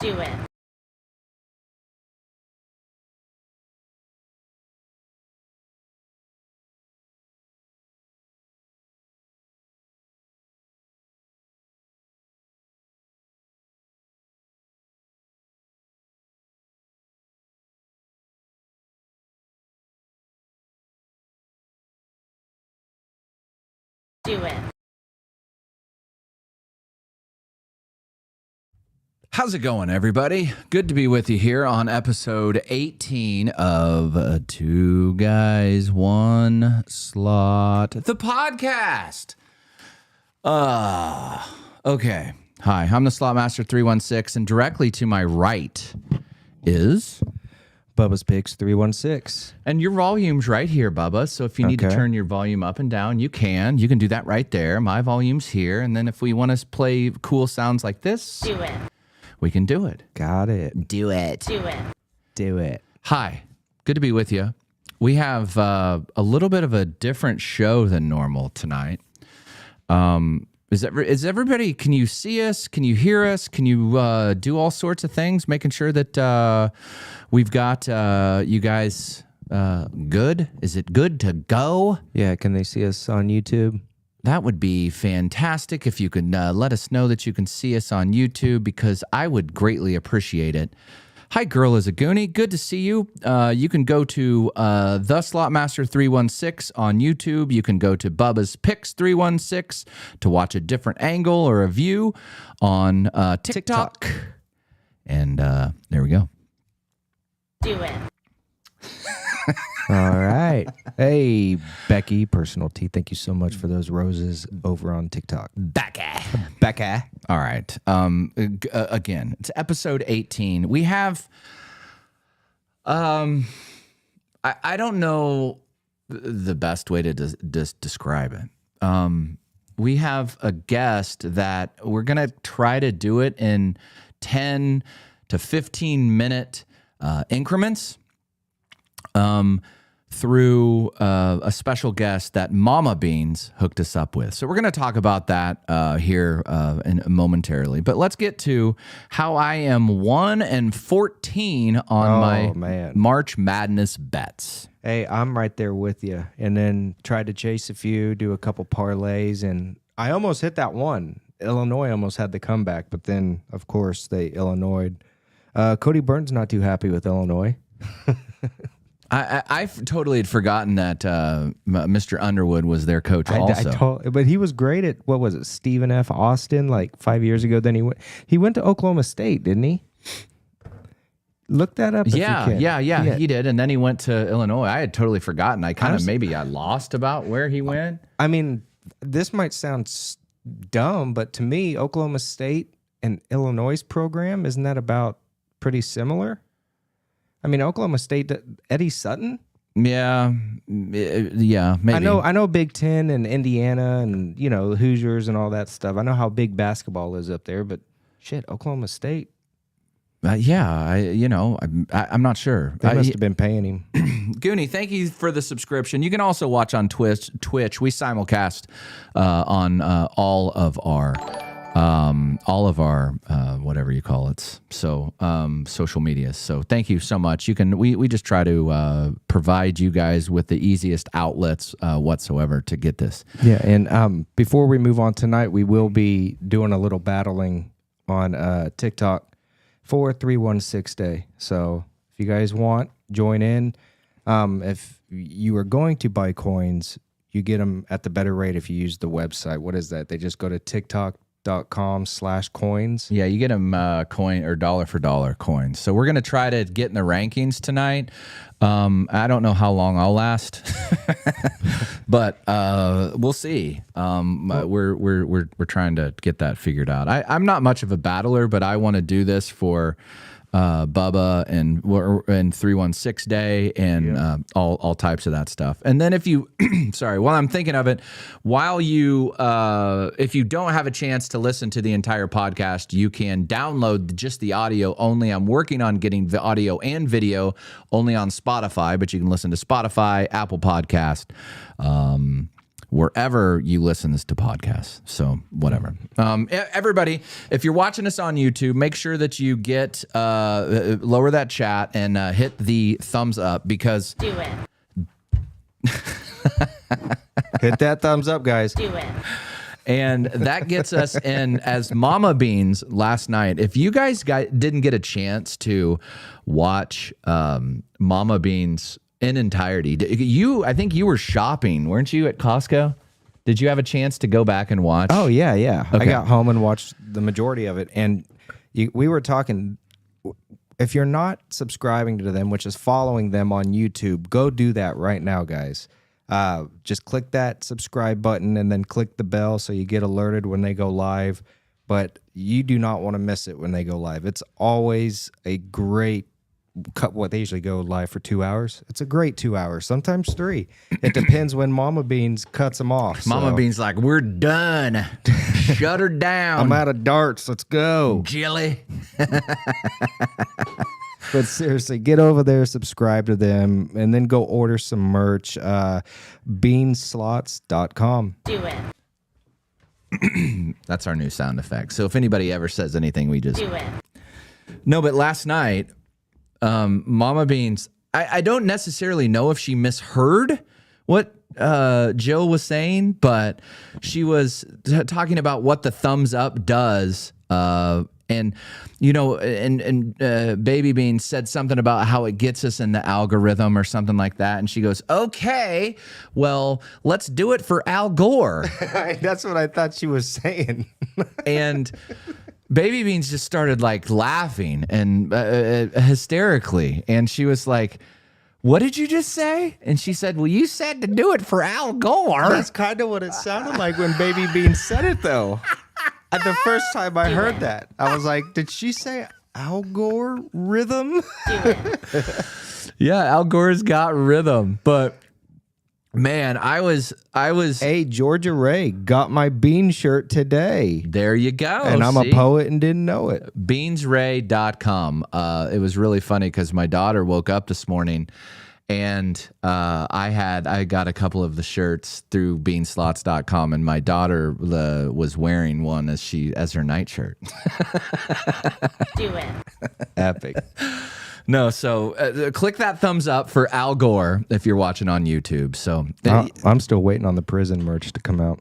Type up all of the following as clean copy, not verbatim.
Do it. Do it. How's it going, everybody? Good to be with you here on episode 18 of Two Guys, One Slot, the podcast. Okay. Hi, I'm the Slot Master 316, and directly to my right is... Bubba's Picks 316. And your volume's right here, Bubba. So if you need to turn your volume up and down, you can. You can do that right there. My volume's here. And then if we want to play cool sounds like this, Do it. we can do it. Got it. Do it. Do it. Do it. Hi, good to be with you. We have a little bit of a different show than normal tonight. Is everybody, can you see us? Can you hear us? Can you do all sorts of things, making sure that we've got you guys good? Is it good to go? Yeah, can they see us on YouTube? That would be fantastic if you could let us know that you can see us on YouTube, because I would greatly appreciate it. Hi, Girl is a Goonie. Good to see you. You can go to The Slot Master 316 on YouTube. You can go to Bubba's Picks 316 to watch a different angle or a view on TikTok. And there we go. Do it. All right. Hey, Becky, Personal Tea, thank you so much for those roses over on TikTok. Becca. All right. Again, it's episode 18. We have, I don't know the best way to describe it. We have a guest that we're going to try to do it in 10 to 15 minute increments. Through a special guest that Mama Beans hooked us up with. So we're going to talk about that here momentarily. But let's get to how I am 1-14 on my March Madness bets. Hey, I'm right there with you. And then tried to chase a few, do a couple parlays, and I almost hit that one. Illinois almost had the comeback, but then, of course, they Illinois'd. Cody Burns not too happy with Illinois. I totally had forgotten that Mr. Underwood was their coach also. But he was great at, what was it, Stephen F. Austin, like 5 years ago. Then he went to Oklahoma State, didn't he? Look that up if you can. Yeah, he did. And then he went to Illinois. I had totally forgotten. I lost about where he went. I mean, this might sound dumb, but to me, Oklahoma State and Illinois' program, isn't that about pretty similar? I mean, Oklahoma State, Eddie Sutton? Yeah, maybe. I know Big Ten and Indiana and, the Hoosiers and all that stuff. I know how big basketball is up there, but shit, Oklahoma State. I'm not sure. They must have been paying him. Goonie, thank you for the subscription. You can also watch on Twitch. We simulcast on all of our whatever you call it, so social media. So thank you so much. We just try to provide you guys with the easiest outlets whatsoever to get this. Yeah, and before we move on tonight, we will be doing a little battling on TikTok for 316 Day. So if you guys want, join in. If you are going to buy coins, you get them at the better rate if you use the website. What is that? They just go to TikTok.com/coins. Yeah, you get them coin or dollar for dollar coins. So we're gonna try to get in the rankings tonight. I don't know how long I'll last, but we'll see. We're trying to get that figured out. I'm not much of a battler, but I want to do this for Bubba and 316 Day and all types of that stuff. And then if you, sorry, while I'm thinking of it, while you, if you don't have a chance to listen to the entire podcast, you can download just the audio only. I'm working on getting the audio and video only on Spotify, but you can listen to Spotify, Apple Podcast, wherever you listen to podcasts. So whatever. Everybody, if you're watching us on YouTube, make sure that you get lower that chat and hit the thumbs up because Do it. Hit that thumbs up, guys. Do it. and that gets us in as Mama Beans last night. If you guys didn't get a chance to watch Mama Beans in entirety, I think you were shopping, weren't you, at Costco? Did you have a chance to go back and watch? Oh, yeah. I Okay. got home and watched the majority of it. And we were talking, if you're not subscribing to them, which is following them on YouTube, go do that right now, guys. Just click that subscribe button and then click the bell so you get alerted when they go live. But you do not want to miss it when they go live. It's always a great cut. What they usually go live for 2 hours. It's a great 2 hours, sometimes 3. It depends when Mama Beans cuts them off. Mama so. Beans like, we're done. Shut her down. I'm out of darts. Let's go. Jilly. But seriously, get over there, subscribe to them, and then go order some merch. Beanslots.com. Do it. That's our new sound effect. So if anybody ever says anything, we just... Do it. No, but last night, Mama Beans, I don't necessarily know if she misheard what Jill was saying, but she was talking about what the thumbs up does. And, you know, and Baby Bean said something about how it gets us in the algorithm or something like that. And she goes, okay, well, let's do it for Al Gore. That's what I thought she was saying. And Baby Beans just started like laughing and hysterically. And she was like, what did you just say? And she said, well, you said to do it for Al Gore. That's kind of what it sounded like when Baby Bean said it, though. At the first time I heard that, I was like, did she say Al Gore rhythm? Yeah, Al Gore's got rhythm. But man, I was Hey, Georgia Ray got my bean shirt today. there you go. And I'm see? a poet and didn't know it. Beansray.com. It was really funny because my daughter woke up this morning and I got a couple of the shirts through beanslots.com and my daughter was wearing one as her night shirt. Do it. Epic. No, so click that thumbs up for Al Gore if you're watching on YouTube. So I'm still waiting on the prison merch to come out.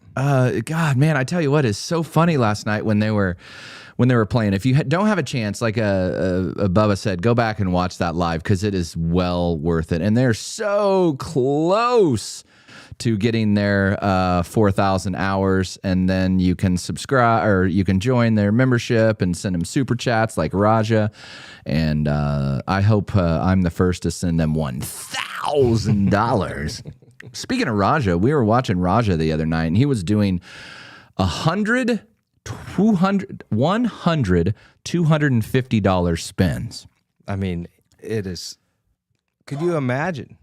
God, man, I tell you what is so funny last night when they were playing. If you don't have a chance, like Bubba said, go back and watch that live because it is well worth it. And they're so close to getting their 4,000 hours, and then you can subscribe or you can join their membership and send them super chats like Raja. And I hope I'm the first to send them $1,000. Speaking of Raja, we were watching Raja the other night, and he was doing 100, $250 spins. I mean, it is. Could you imagine?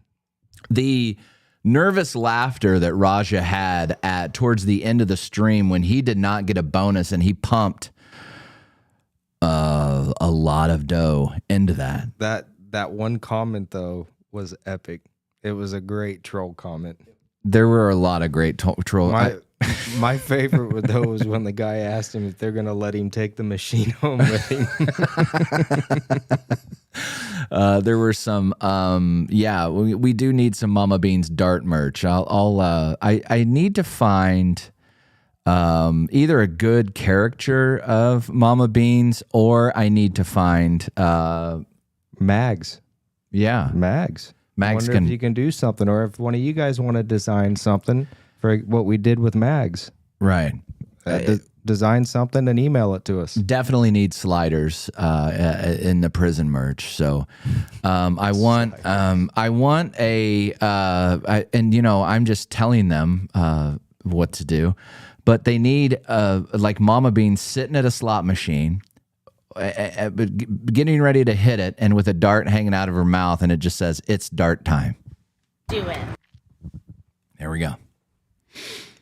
The nervous laughter that Raja had towards the end of the stream when he did not get a bonus and he pumped a lot of dough into that. That one comment though was epic. It was a great troll comment. There were a lot of great troll. My favorite though was when the guy asked him if they're gonna let him take the machine home with him. There were some, we do need some Mama Beans dart merch. I need to find either a good caricature of Mama Beans or I need to find Mags. Yeah, Mags. Mags Wonder if you can do something, or if one of you guys want to design something for what we did with Mags. Right. Design something and email it to us. Definitely need sliders in the prison merch. So I want a and you know I'm just telling them what to do, but they need like Mama Bean sitting at a slot machine, getting ready to hit it, and with a dart hanging out of her mouth, and it just says it's dart time. Do it. There we go.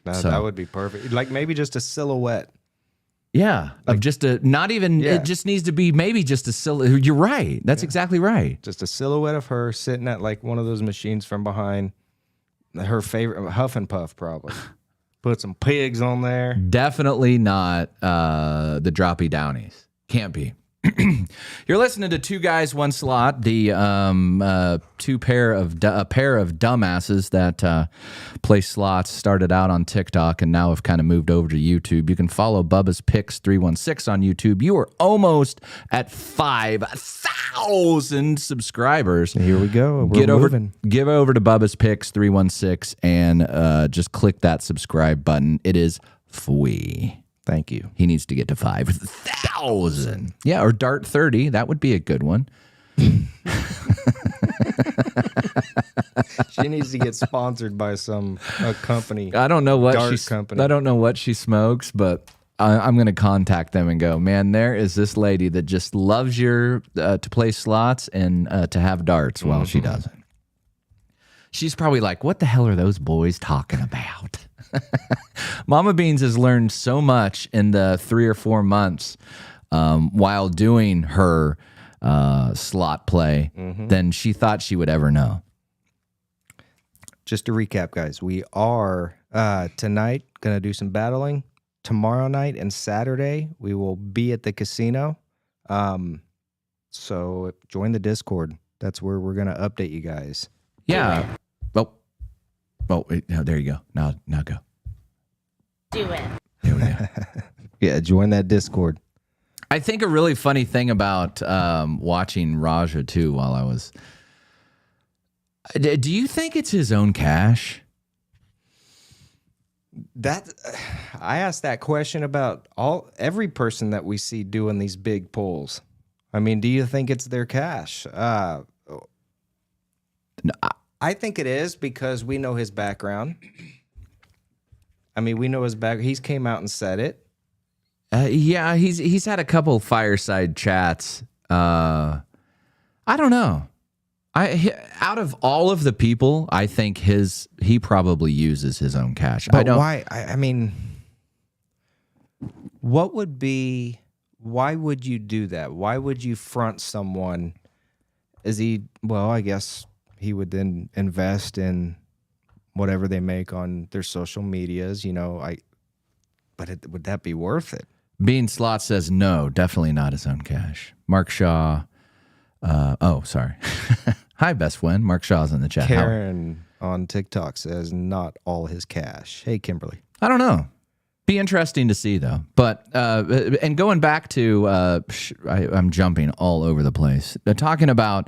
That would be perfect. Like maybe just a silhouette. Yeah, of just a not even. Yeah. It just needs to be maybe just a silhouette. You're right. That's exactly right. Just a silhouette of her sitting at like one of those machines from behind. Her favorite Huff and Puff, probably. Put some pigs on there. Definitely not the droppy downies. Can't be. You're listening to Two Guys, One Slot, the a pair of dumbasses that play slots. Started out on TikTok and now have kind of moved over to YouTube. You can follow Bubba's Picks 316 on YouTube. You are almost at 5,000 subscribers. Here we go. We're Give over to Bubba's Picks 316 and just click that subscribe button. It is free. Thank you. He needs to get to 5,000. Yeah, or Dart 30. That would be a good one. She needs to get sponsored by a company. I don't know what company. I don't know what she smokes, but I'm going to contact them and go, man, there is this lady that just loves to play slots and to have darts while she doesn't. She's probably like, what the hell are those boys talking about? Mama Beans has learned so much in the 3 or 4 months while doing her slot play than she thought she would ever know. Just to recap, guys, we are tonight going to do some battling. Tomorrow night and Saturday, we will be at the casino. So join the Discord. That's where we're going to update you guys. Yeah. Oh, wait, no, there you go. Now go. Do it. There we go. Yeah, join that Discord. I think a really funny thing about watching Raja too while I was... Do you think it's his own cash? I asked that question about every person that we see doing these big pulls. I mean, do you think it's their cash? No, I think it is because we know his background. I mean, we know his back. He's came out and said it. Yeah, he's had a couple fireside chats. I don't know. Out of all of the people, I think he probably uses his own cash. But why? I mean, what would be? Why would you do that? Why would you front someone? Well, I guess he would then invest in whatever they make on their social medias. Would that be worth it? Bean Slot says no, definitely not his own cash. Mark Shaw. Sorry. Hi, best friend. Mark Shaw's in the chat. Karen on TikTok says not all his cash. Hey, Kimberly. I don't know. Be interesting to see though. But and going back to I'm jumping all over the place. Talking about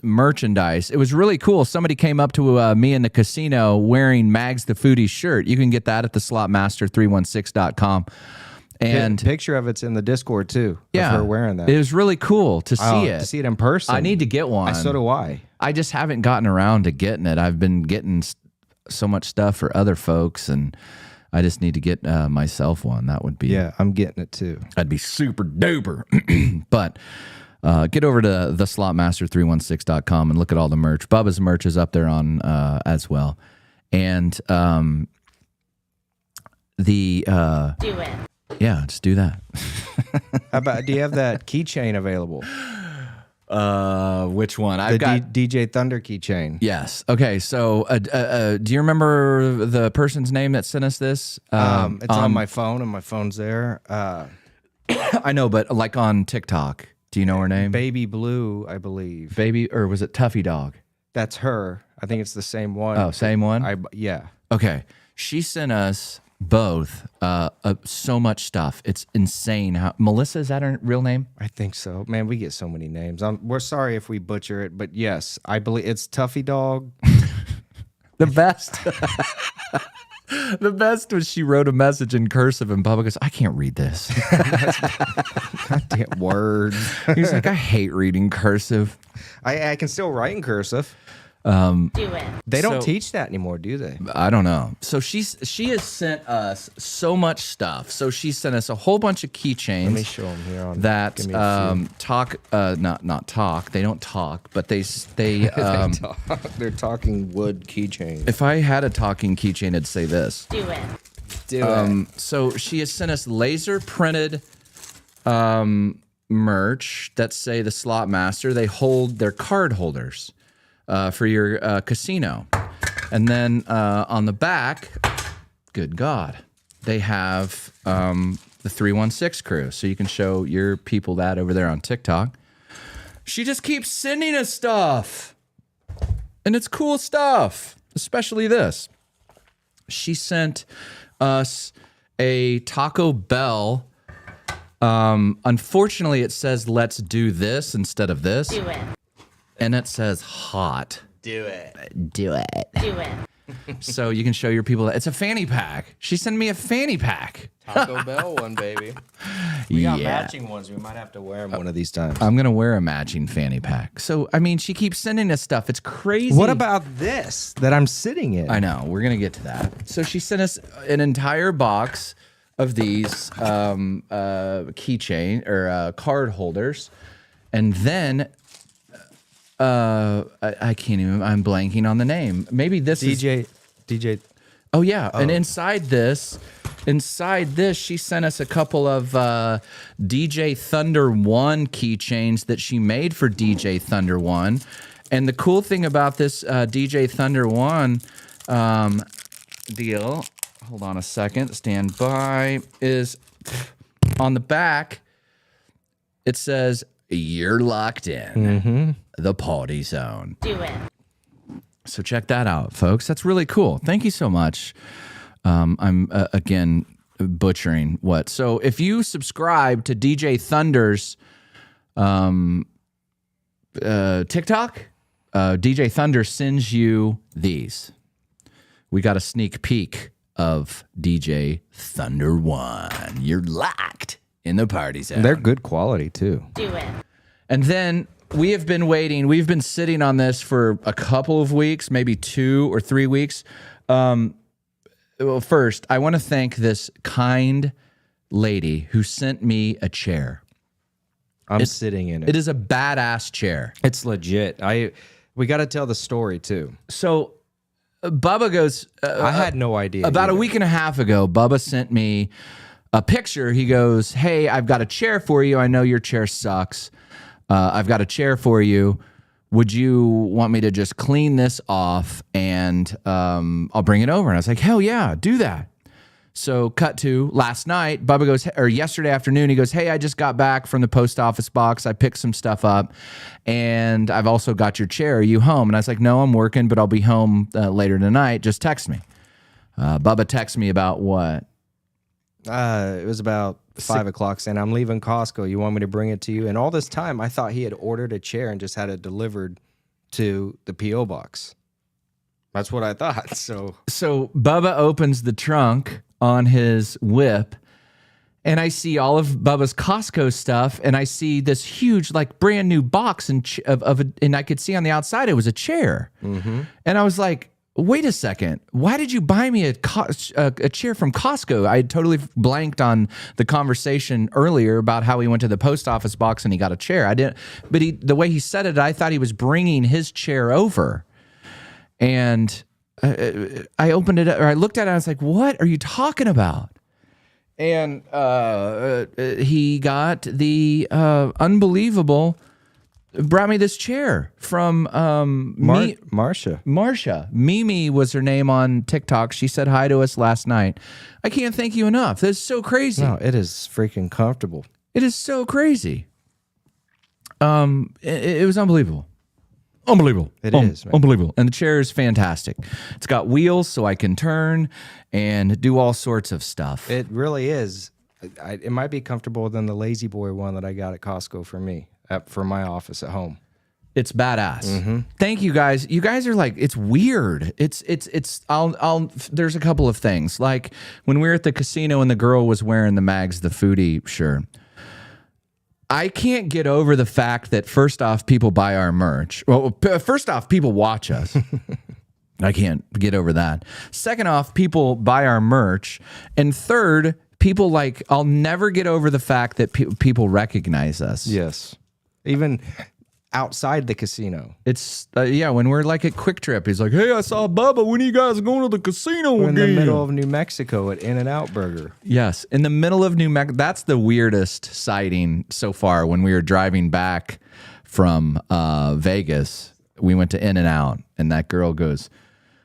merchandise. It was really cool. Somebody came up to me in the casino wearing Mags the Foodie shirt. You can get that at the slotmaster316.com. And picture of it's in the Discord too. Yeah, of her wearing that. It was really cool to see it. To see it in person. I need to get one. So do I. I just haven't gotten around to getting it. I've been getting so much stuff for other folks, and I just need to get myself one. That would be... Yeah, I'm getting it too. That'd be super duper. But get over to theslotmaster316.com and look at all the merch. Bubba's merch is up there on as well. And Do it. Yeah, just do that. How about, do you have that keychain available? Which one? I've got DJ Thunder keychain. Yes. Okay. So, do you remember the person's name that sent us this? It's on my phone, and my phone's there. I know, but like on TikTok, do you know her name? Baby Blue, I believe. Baby, or was it Tuffy Dog? That's her. I think it's the same one. Oh, same one. Yeah. Okay. She sent us both so much stuff. It's insane. How Melissa, is that her real name? I think so. Man, we get so many names. We're sorry if we butcher it, but yes, I believe it's Tuffy Dog. The best. The best was she wrote a message in cursive and Bubba goes, I can't read this. Goddamn words. He's like, I hate reading cursive. I can still write in cursive. Do it. They don't teach that anymore, do they? I don't know. So she has sent us so much stuff. So she sent us a whole bunch of keychains. Let me show them here on that talk. Not talk. They don't talk, but they talk. They're talking wood keychains. If I had a talking keychain, it'd say this. Do it. Do it. So she has sent us laser printed merch that say the Slot Master. They hold their card holders. For your casino. And then on the back, good God, they have the 316 crew. So you can show your people that over there on TikTok. She just keeps sending us stuff. And it's cool stuff, especially this. She sent us a Taco Bell. Unfortunately, it says, let's do this instead of this. Do it. And it says hot. Do it. Do it. Do it. So you can show your people that it's a fanny pack. She sent me a fanny pack. Taco Bell one, baby. We got Yeah. matching ones. We might have to wear them one of these times. I'm going to wear a matching fanny pack. So, I mean, she keeps sending us stuff. It's crazy. What about this that I'm sitting in? I know. We're going to get to that. So she sent us an entire box of these keychain or card holders. And then I can't even, I'm blanking on the name. Maybe this is DJ. Oh yeah, and inside this, she sent us a couple of DJ Thunder One keychains that she made for DJ Thunder One, and the cool thing about this DJ Thunder One deal, hold on a second, stand by, is on the back. It says you're locked in the party zone. Do it. So check that out, folks. That's really cool. Thank you so much. I'm, again, butchering what. So if you subscribe to DJ Thunder's TikTok, DJ Thunder sends you these. We got a sneak peek of DJ Thunder 1. You're locked in the party zone. They're good quality, too. Do it. And then we have been waiting. We've been sitting on this for a couple of weeks, maybe 2 or 3 weeks. Well, first, I want to thank this kind lady who sent me a chair. I'm sitting in it. It is a badass chair. It's legit. We got to tell the story, too. So Bubba goes... I had no idea. About a week and a half ago, Bubba sent me a picture. He goes, hey, I've got a chair for you. I know your chair sucks. I've got a chair for you. Would you want me to just clean this off and I'll bring it over? And I was like, hell yeah, do that. So cut to last night, Bubba goes, or yesterday afternoon, he goes, hey, I just got back from the post office box. I picked some stuff up and I've also got your chair. Are you home? And I was like, no, I'm working, but I'll be home later tonight. Just text me. Bubba texted me about what? It was about 5 o'clock saying, I'm leaving Costco. You want me to bring it to you? And all this time, I thought he had ordered a chair and just had it delivered to the P.O. box. That's what I thought. So Bubba opens the trunk on his whip, and I see all of Bubba's Costco stuff, and I see this huge, like, brand new box and I could see on the outside it was a chair. And I was like, wait a second. Why did you buy me a chair from Costco? I had totally blanked on the conversation earlier about how he went to the post office box and he got a chair. I didn't, but the way he said it, I thought he was bringing his chair over. And I opened it up, or I looked at it, and I was like, what are you talking about? And he got the unbelievable... brought me this chair from Marsha. Mimi was her name on TikTok. She said hi to us last night. I can't thank you enough. That's so crazy. no, it is freaking comfortable. It is so crazy. It was unbelievable. Unbelievable. It is, man. Unbelievable. And the chair is fantastic. It's got wheels so I can turn and do all sorts of stuff. It really is. It might be comfortable than the Lazy Boy one that I got at Costco for me, for my office at home. It's badass. Thank you guys. You guys are like, it's weird. There's a couple of things. Like when we were at the casino and the girl was wearing the Mags the Foodie shirt. I can't get over the fact that first off, people buy our merch. Well, first off, people watch us. I can't get over that. Second off, people buy our merch. And third, people like, I'll never get over the fact that people recognize us. Yes. Even outside the casino. It's, when we're like at Quick Trip, he's like, hey, I saw Bubba. When are you guys going to the casino We're again? in the middle of New Mexico at In-N-Out Burger. Yes, in the middle of New Mexico. That's the weirdest sighting so far. When we were driving back from Vegas, we went to In-N-Out, and that girl goes,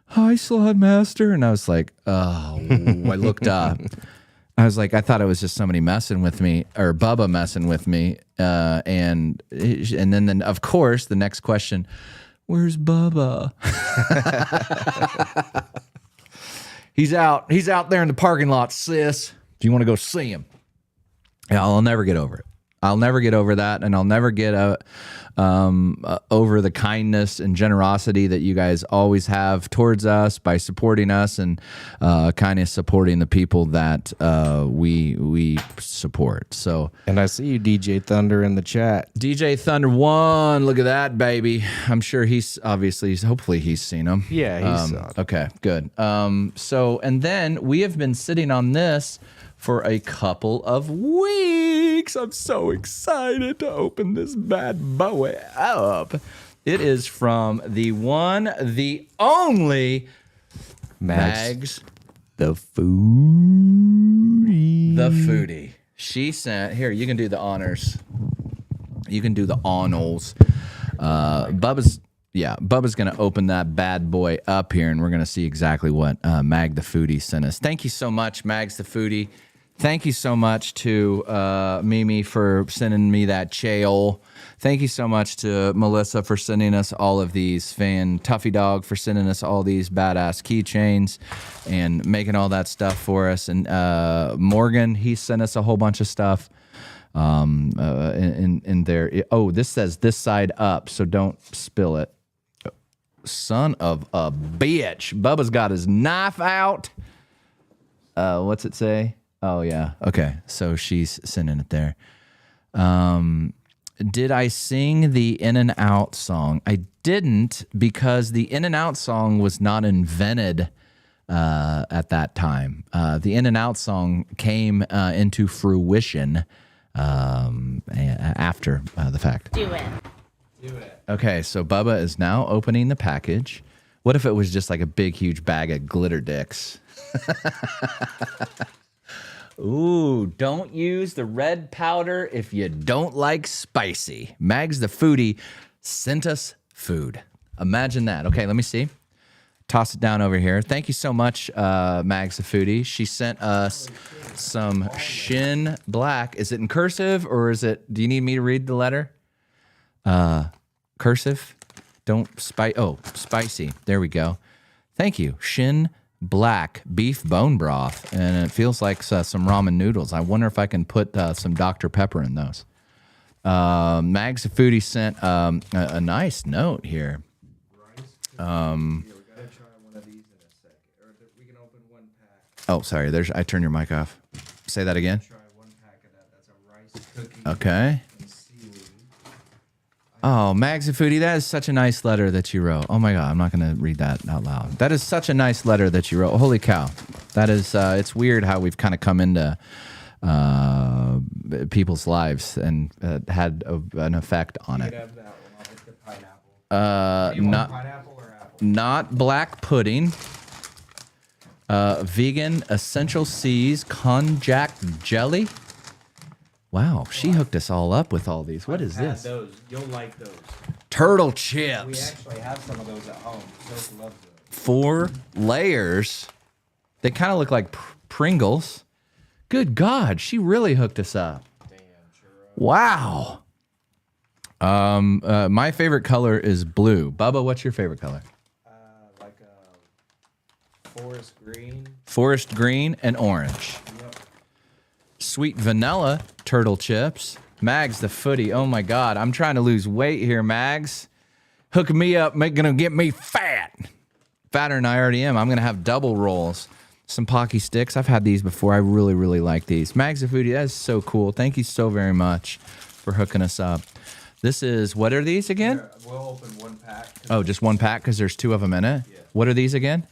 "Hi, Slot Master," and I was like, "Oh!" I looked up. I was like, I thought it was just somebody messing with me, or Bubba messing with me, and then of course the next question, "Where's Bubba?" He's out there in the parking lot, sis. Do you want to go see him? Yeah, I'll never get over it. I'll never get over that, and I'll never get over the kindness and generosity that you guys always have towards us by supporting us and kind of supporting the people that we support. So, And I see you, DJ Thunder, in the chat. DJ Thunder 1, look at that, baby. I'm sure hopefully he's seen them. Yeah, he saw it. Okay, good. So, and then we have been sitting on this for a couple of weeks. I'm so excited to open this bad boy up. It is from the one, the only Mags the foodie. the foodie. She sent, here, you can do the honors. You can do the honors. Bubba's going to open that bad boy up here, and we're going to see exactly what Mag the Foodie sent us. Thank you so much, Mags the Foodie. Thank you so much to Mimi for sending me that chail. Thank you so much to Melissa for sending us all of these. Tuffy Dog for sending us all these badass keychains and making all that stuff for us. And Morgan, he sent us a whole bunch of stuff in there. Oh, this says this side up, so don't spill it. Son of a bitch. Bubba's got his knife out. What's it say? Oh, yeah. Okay. So she's sending it there. Did I sing the In and Out song? I didn't, because the In and Out song was not invented at that time. The In and Out song came into fruition after the fact. Do it. Okay, so Bubba is now opening the package. What if it was just like a big, huge bag of glitter dicks? Ooh, don't use the red powder if you don't like spicy. Mags the Foodie sent us food. Imagine that. Okay, let me see. Toss it down over here. Thank you so much, Mags the Foodie. She sent us some Shin Black. Is it in cursive, or do you need me to read the letter? Cursive? Spicy. There we go. Thank you. Shin Black beef bone broth, and it feels like some ramen noodles. I wonder if I can put some Dr. Pepper in those. Mags the Foodie sent a nice note here. We gotta try one of these in a second. Or we can open one pack. Oh, sorry. I turned your mic off. Say that again. Try one pack of that. That's a rice cookie. Okay. And seaweed. Oh, Mags the Foodie, that is such a nice letter that you wrote. Oh my God, I'm not going to read that out loud. That is such a nice letter that you wrote. Holy cow. That is, it's weird how we've kind of come into people's lives and had an effect on it. Have that one. I'll hit the pineapple. You want pineapple or apple? Not black pudding. Vegan Essential C's konjac jelly. Wow, she hooked us all up with all these. What is this? Those. You'll like those. Turtle We chips. actually have some of those at home. Soap loves those. 4 layers. They kind of look like Pringles. Good God, she really hooked us up. Damn, churro. Wow. My favorite color is blue. Bubba, what's your favorite color? Like forest green. Forest green and orange. Yep. Sweet vanilla turtle chips. Mags the Foodie. Oh my God, I'm trying to lose weight here, Mags. Hooking me up, gonna get me fat. Fatter than I already am. I'm gonna have double rolls. Some Pocky sticks. I've had these before. I really, really like these. Mags the Foodie, that is so cool. Thank you so very much for hooking us up. This is, what are these again? Here, we'll open one pack. Oh, just one pack because there's 2 of them in it? Yeah. What are these again?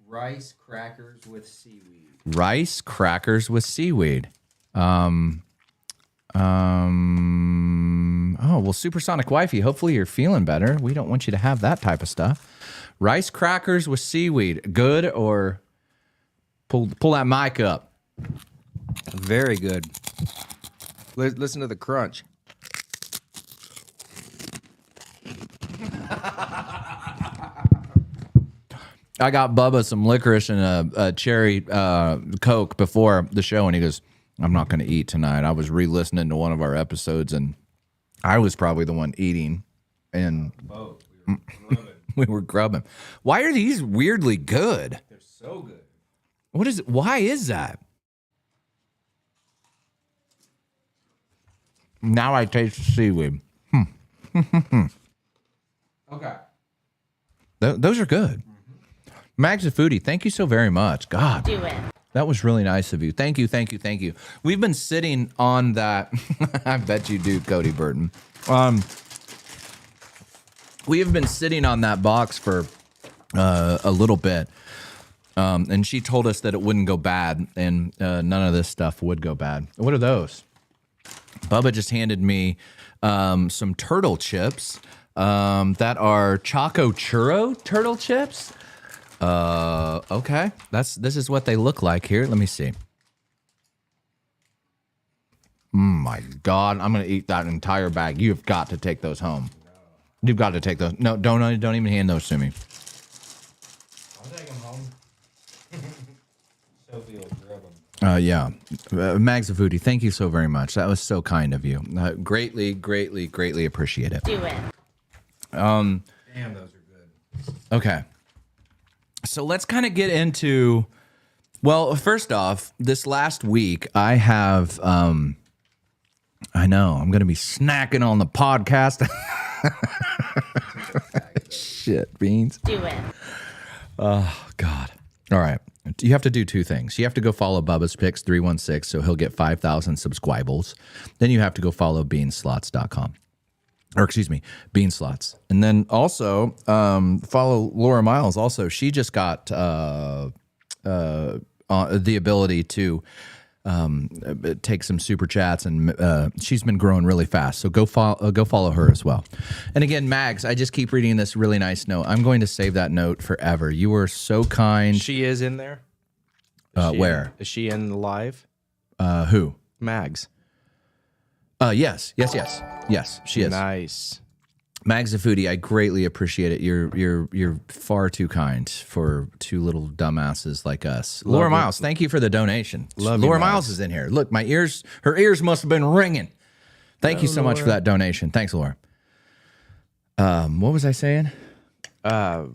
Rice crackers with seaweed. Rice crackers with seaweed. Oh, well, Supersonic Wifey, hopefully you're feeling better. We don't want you to have that type of stuff. Rice crackers with seaweed. Good, or pull that mic up. Very good. Listen to the crunch. I got Bubba some licorice and a cherry Coke before the show, and he goes, I'm not going to eat tonight. I was re-listening to one of our episodes, and I was probably the one eating, and we were grubbing. Why are these weirdly good? They're so good. What is it? Why is that? Now I taste the seaweed. Okay. Those are good. Mags of Foodie, thank you so very much. God, Do it. that was really nice of you. Thank you, thank you, thank you. We've been sitting on that. I bet you do, Cody Burton. We have been sitting on that box for a little bit. And she told us that it wouldn't go bad, and none of this stuff would go bad. What are those? Bubba just handed me some turtle chips that are Choco Churro turtle chips. Okay, this is what they look like here. Let me see. My God, I'm gonna eat that entire bag. You've got to take those home. No. You've got to take those. No, don't even hand those to me. I'll take them home. Sophie will grab them. Yeah. Mags of Foodie, thank you so very much. That was so kind of you. Greatly, greatly, greatly appreciate it. Do it. Damn, those are good. Okay. So let's kind of get into, well, first off, this last week I have, I know, I'm going to be snacking on the podcast. Shit, beans. Do it. Oh, God. All right. You have to do two things. You have to go follow Bubba's Picks 316, so he'll get 5,000 subscribers. Then you have to go follow beanslots.com. Or excuse me, Bean Slots. And then also follow Laura Miles. Also, she just got the ability to take some super chats, and she's been growing really fast. So go follow her as well. And again, Mags, I just keep reading this really nice note. I'm going to save that note forever. You were so kind. She is in there. Where? Is she in the live? Who? Mags. Yes, she is. Nice. Mags of Foodie, I greatly appreciate it. You're far too kind for two little dumbasses like us. Love Laura you. Miles, thank you for the donation. Love you, Laura Mags. Miles is in here. Look, her ears must have been ringing. Thank you so much for that donation. Thanks, Laura. What was I saying? I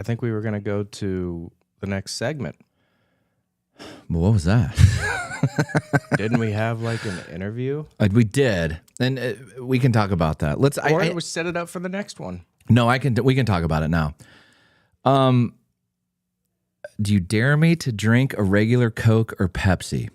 think we were going to go to the next segment. Well, what was that? Didn't we have like an interview? We did, and we can talk about that. Let's. Or set it up for the next one. No, I can. We can talk about it now. Do you dare me to drink a regular Coke or Pepsi?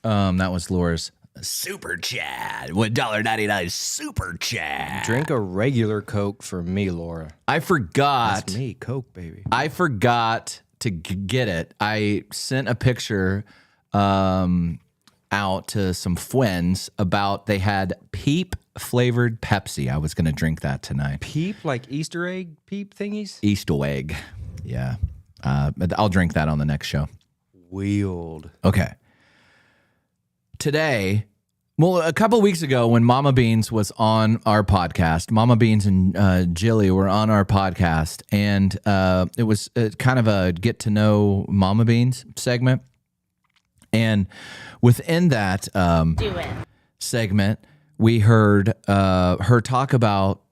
That was Laura's super chat. $1.99 super chat. Drink a regular Coke for me, Laura. I forgot. That's me, Coke, baby. I forgot to get it. I sent a picture out to some friends about they had Peep flavored Pepsi. I was going to drink that tonight. Peep, like Easter egg peep thingies? Easter egg. Yeah. I'll drink that on the next show. Wield. Okay. Today, well, a couple of weeks ago when Mama Beans was on our podcast, Mama Beans and Jilly were on our podcast, and it was kind of a get to know Mama Beans segment. And within that Do it. segment, we heard her talk about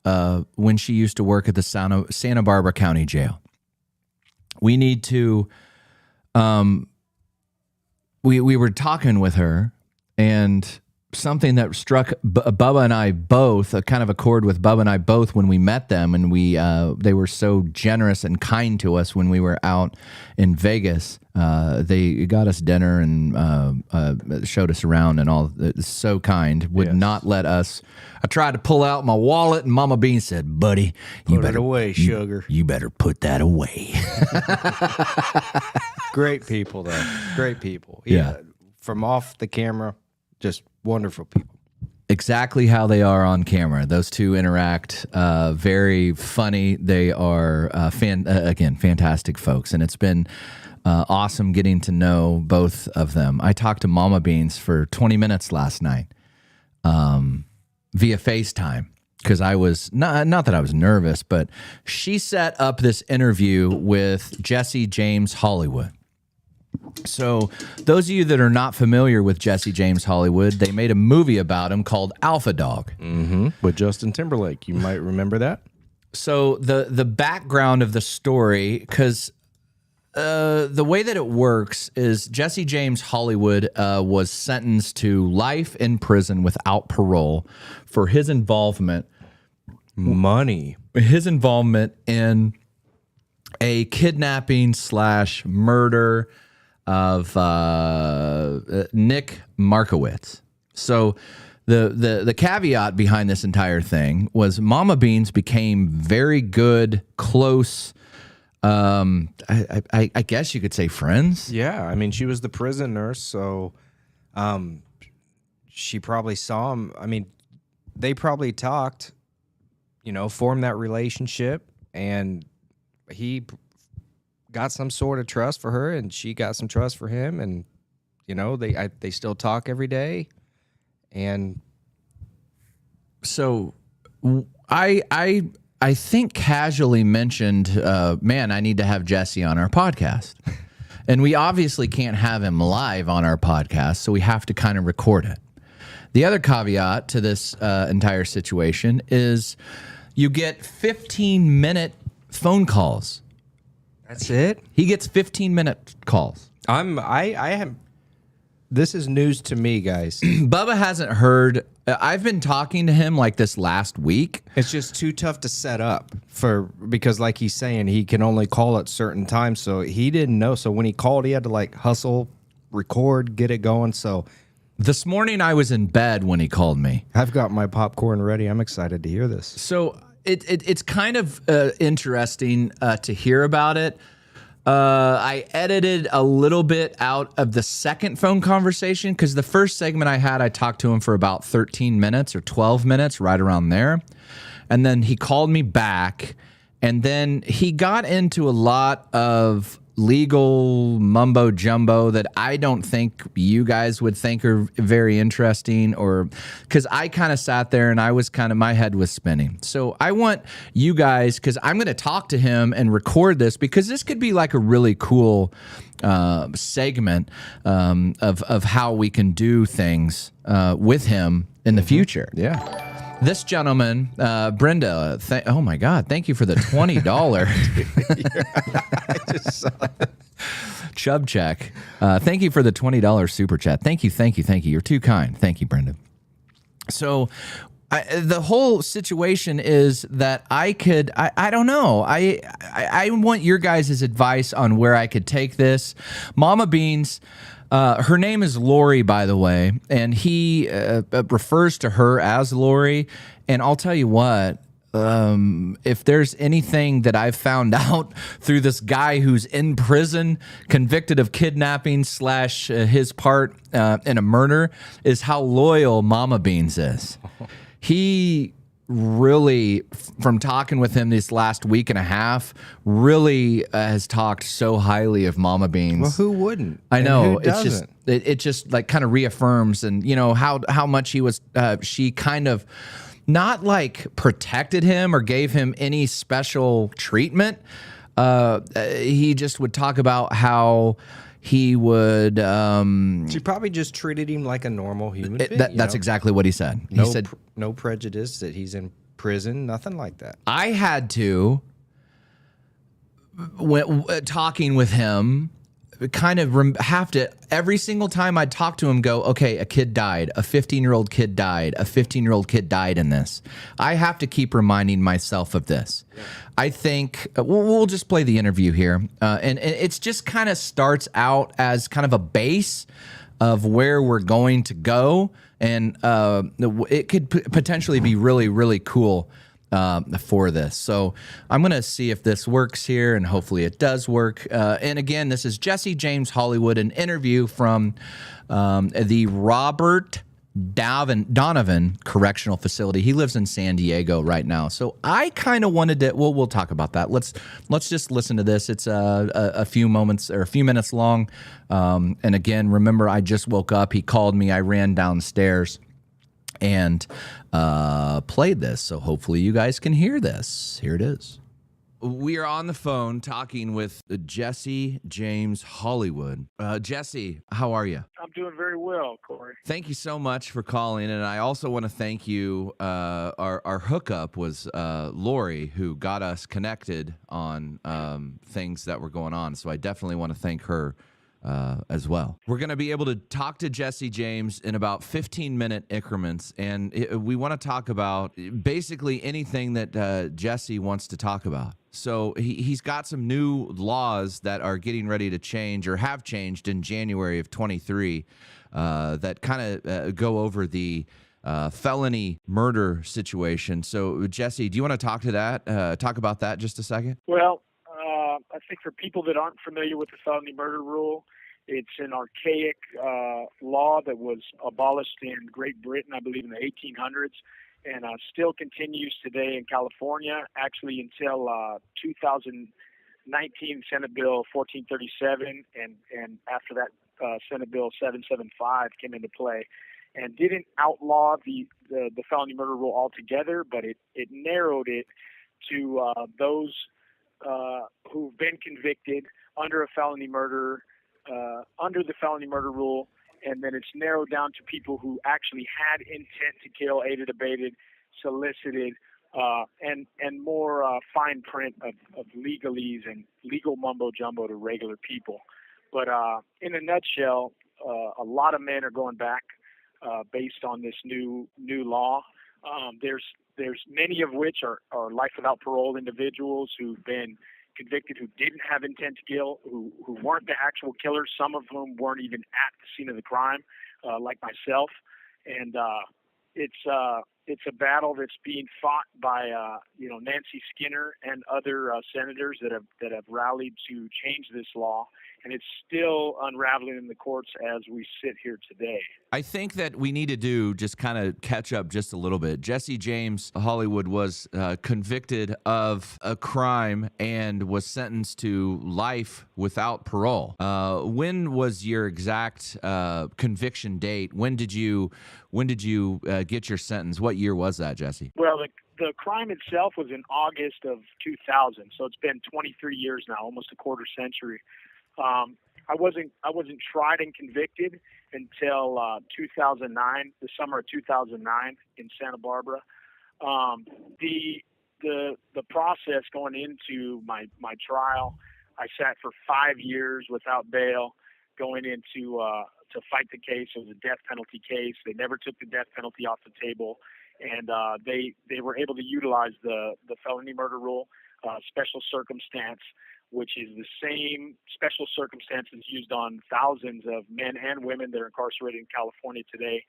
when she used to work at the Santa Barbara County Jail. We need to, we were talking with her, and something that struck Bubba and I both, a kind of a chord with Bubba and I both when we met them, and they were so generous and kind to us when we were out in Vegas. They got us dinner and showed us around and all. So kind, would not let us. I tried to pull out my wallet, and Mama Bean said, "Buddy, you better Put it away, sugar." You better put that away." Great people, though. Great people. Yeah. From off the camera, just wonderful people. Exactly how they are on camera. Those two interact very funny. They are fantastic folks, and it's been awesome getting to know both of them. I talked to Mama Beans for 20 minutes last night via FaceTime, because I was not that I was nervous, but she set up this interview with Jesse James Hollywood. So those of you that are not familiar with Jesse James Hollywood, they made a movie about him called Alpha Dog. With Justin Timberlake. You might remember that. So the background of the story, because the way that it works is Jesse James Hollywood was sentenced to life in prison without parole for his involvement in a kidnapping / murder of Nick Markowitz. So the caveat behind this entire thing was Mama Beans became very good, close, I guess you could say friends. Yeah, I mean, she was the prison nurse, so she probably saw him. I mean, they probably talked, formed that relationship, and he got some sort of trust for her, and she got some trust for him, and they still talk every day, and so I think casually mentioned, man, I need to have Jesse on our podcast. And we obviously can't have him live on our podcast, so we have to kind of record it. The other caveat to this entire situation is you get 15-minute phone calls. that's it. He gets 15-minute calls. I have. This is news to me, guys. Bubba hasn't heard. I've been talking to him like this last week. It's just too tough to set up because like he's saying, he can only call at certain times. So he didn't know. So when he called, he had to like hustle, record, get it going. So This morning I was in bed when he called me. I've got my popcorn ready. I'm excited to hear this. So it's kind of interesting to hear about it. I edited a little bit out of the second phone conversation because the first segment I had, I talked to him for about 13 minutes or 12 minutes, right around there. And then he called me back, and then he got into a lot of legal mumbo jumbo that I don't think you guys would think are very interesting, or because I kind of sat there and I was kind of, my head was spinning. So I want you guys, because I'm going to talk to him and record this, because this could be like a really cool segment of how we can do things with him in the future. Yeah. This gentleman, Brenda, oh my God, thank you for the $20 I just saw it. Chub check. Thank you for the $20 super chat. Thank you. You're too kind. Thank you, Brenda. So the whole situation is that I don't know. I want your guys' advice on where I could take this. Mama Beans, her name is Lori, by the way, and he refers to her as Lori. And I'll tell you what, if there's anything that I've found out through this guy who's in prison, convicted of kidnapping / his part in a murder, is how loyal Mama Beans is. He really, from talking with him this last week and a half, really has talked so highly of Mama Beans. Well, who wouldn't? I know. Who It's just it just like kind of reaffirms, and how much he was. She kind of not like protected him or gave him any special treatment. He just would talk about how he would. She probably just treated him like a normal human being. That's exactly what he said. He said no prejudice that he's in prison, nothing like that. I had to, when talking with him, kind of have to, every single time I'd talk to him, go, okay, a kid died, a 15-year-old kid died, a 15-year-old kid died in this. I have to keep reminding myself of this. Yeah. I think we'll just play the interview here. And it's just kind of starts out as kind of a base of where we're going to go. And it could potentially be really, really cool for this. So I'm going to see if this works here, and hopefully it does work. And again, this is Jesse James Hollywood, an interview from the Robert Donovan Correctional Facility. He lives in San Diego right now. So I kind of wanted to, we'll talk about that. Let's just listen to this. It's a few moments or a few minutes long. And again, remember, I just woke up. He called me. I ran downstairs. and played this. So hopefully you guys can hear this. Here it is. We are on the phone talking with Jesse James Hollywood. Jesse, how are you? I'm doing very well, Corey. Thank you so much for calling. And I also want to thank you. Our hookup was Lori, who got us connected on things that were going on. So I definitely want to thank her as well. We're going to be able to talk to Jesse James in about 15-minute increments. And we want to talk about basically anything that Jesse wants to talk about. So he's got some new laws that are getting ready to change or have changed in January of 23 that kind of go over the felony murder situation. So, Jesse, do you want to talk about that just a second? Well, I think for people that aren't familiar with the felony murder rule, it's an archaic law that was abolished in Great Britain, I believe, in the 1800s. And still continues today in California, actually until 2019 Senate Bill 1437, and after that Senate Bill 775 came into play, and didn't outlaw the felony murder rule altogether, but it narrowed it to those who've been convicted under a felony murder under the felony murder rule. And then it's narrowed down to people who actually had intent to kill, aided, abetted, solicited, and more fine print of legalese and legal mumbo jumbo to regular people. But in a nutshell, a lot of men are going back based on this new law. There's many of which are life without parole individuals who've been convicted, who didn't have intent to kill, who weren't the actual killers, some of whom weren't even at the scene of the crime, like myself. And it's a battle that's being fought by Nancy Skinner and other senators that have rallied to change this law, and it's still unraveling in the courts as we sit here today. I think that we need to just kind of catch up just a little bit. Jesse James Hollywood was convicted of a crime and was sentenced to life without parole. When was your exact conviction date? When did you get your sentence? What year was that, Jesse? Well, the crime itself was in August of 2000, so it's been 23 years now, almost a quarter century. I wasn't tried and convicted until 2009, the summer of 2009 in Santa Barbara. The process going into my trial, I sat for 5 years without bail, going into to fight the case. It was a death penalty case. They never took the death penalty off the table, and they were able to utilize the felony murder rule, special circumstance, which is the same special circumstances used on thousands of men and women that are incarcerated in California today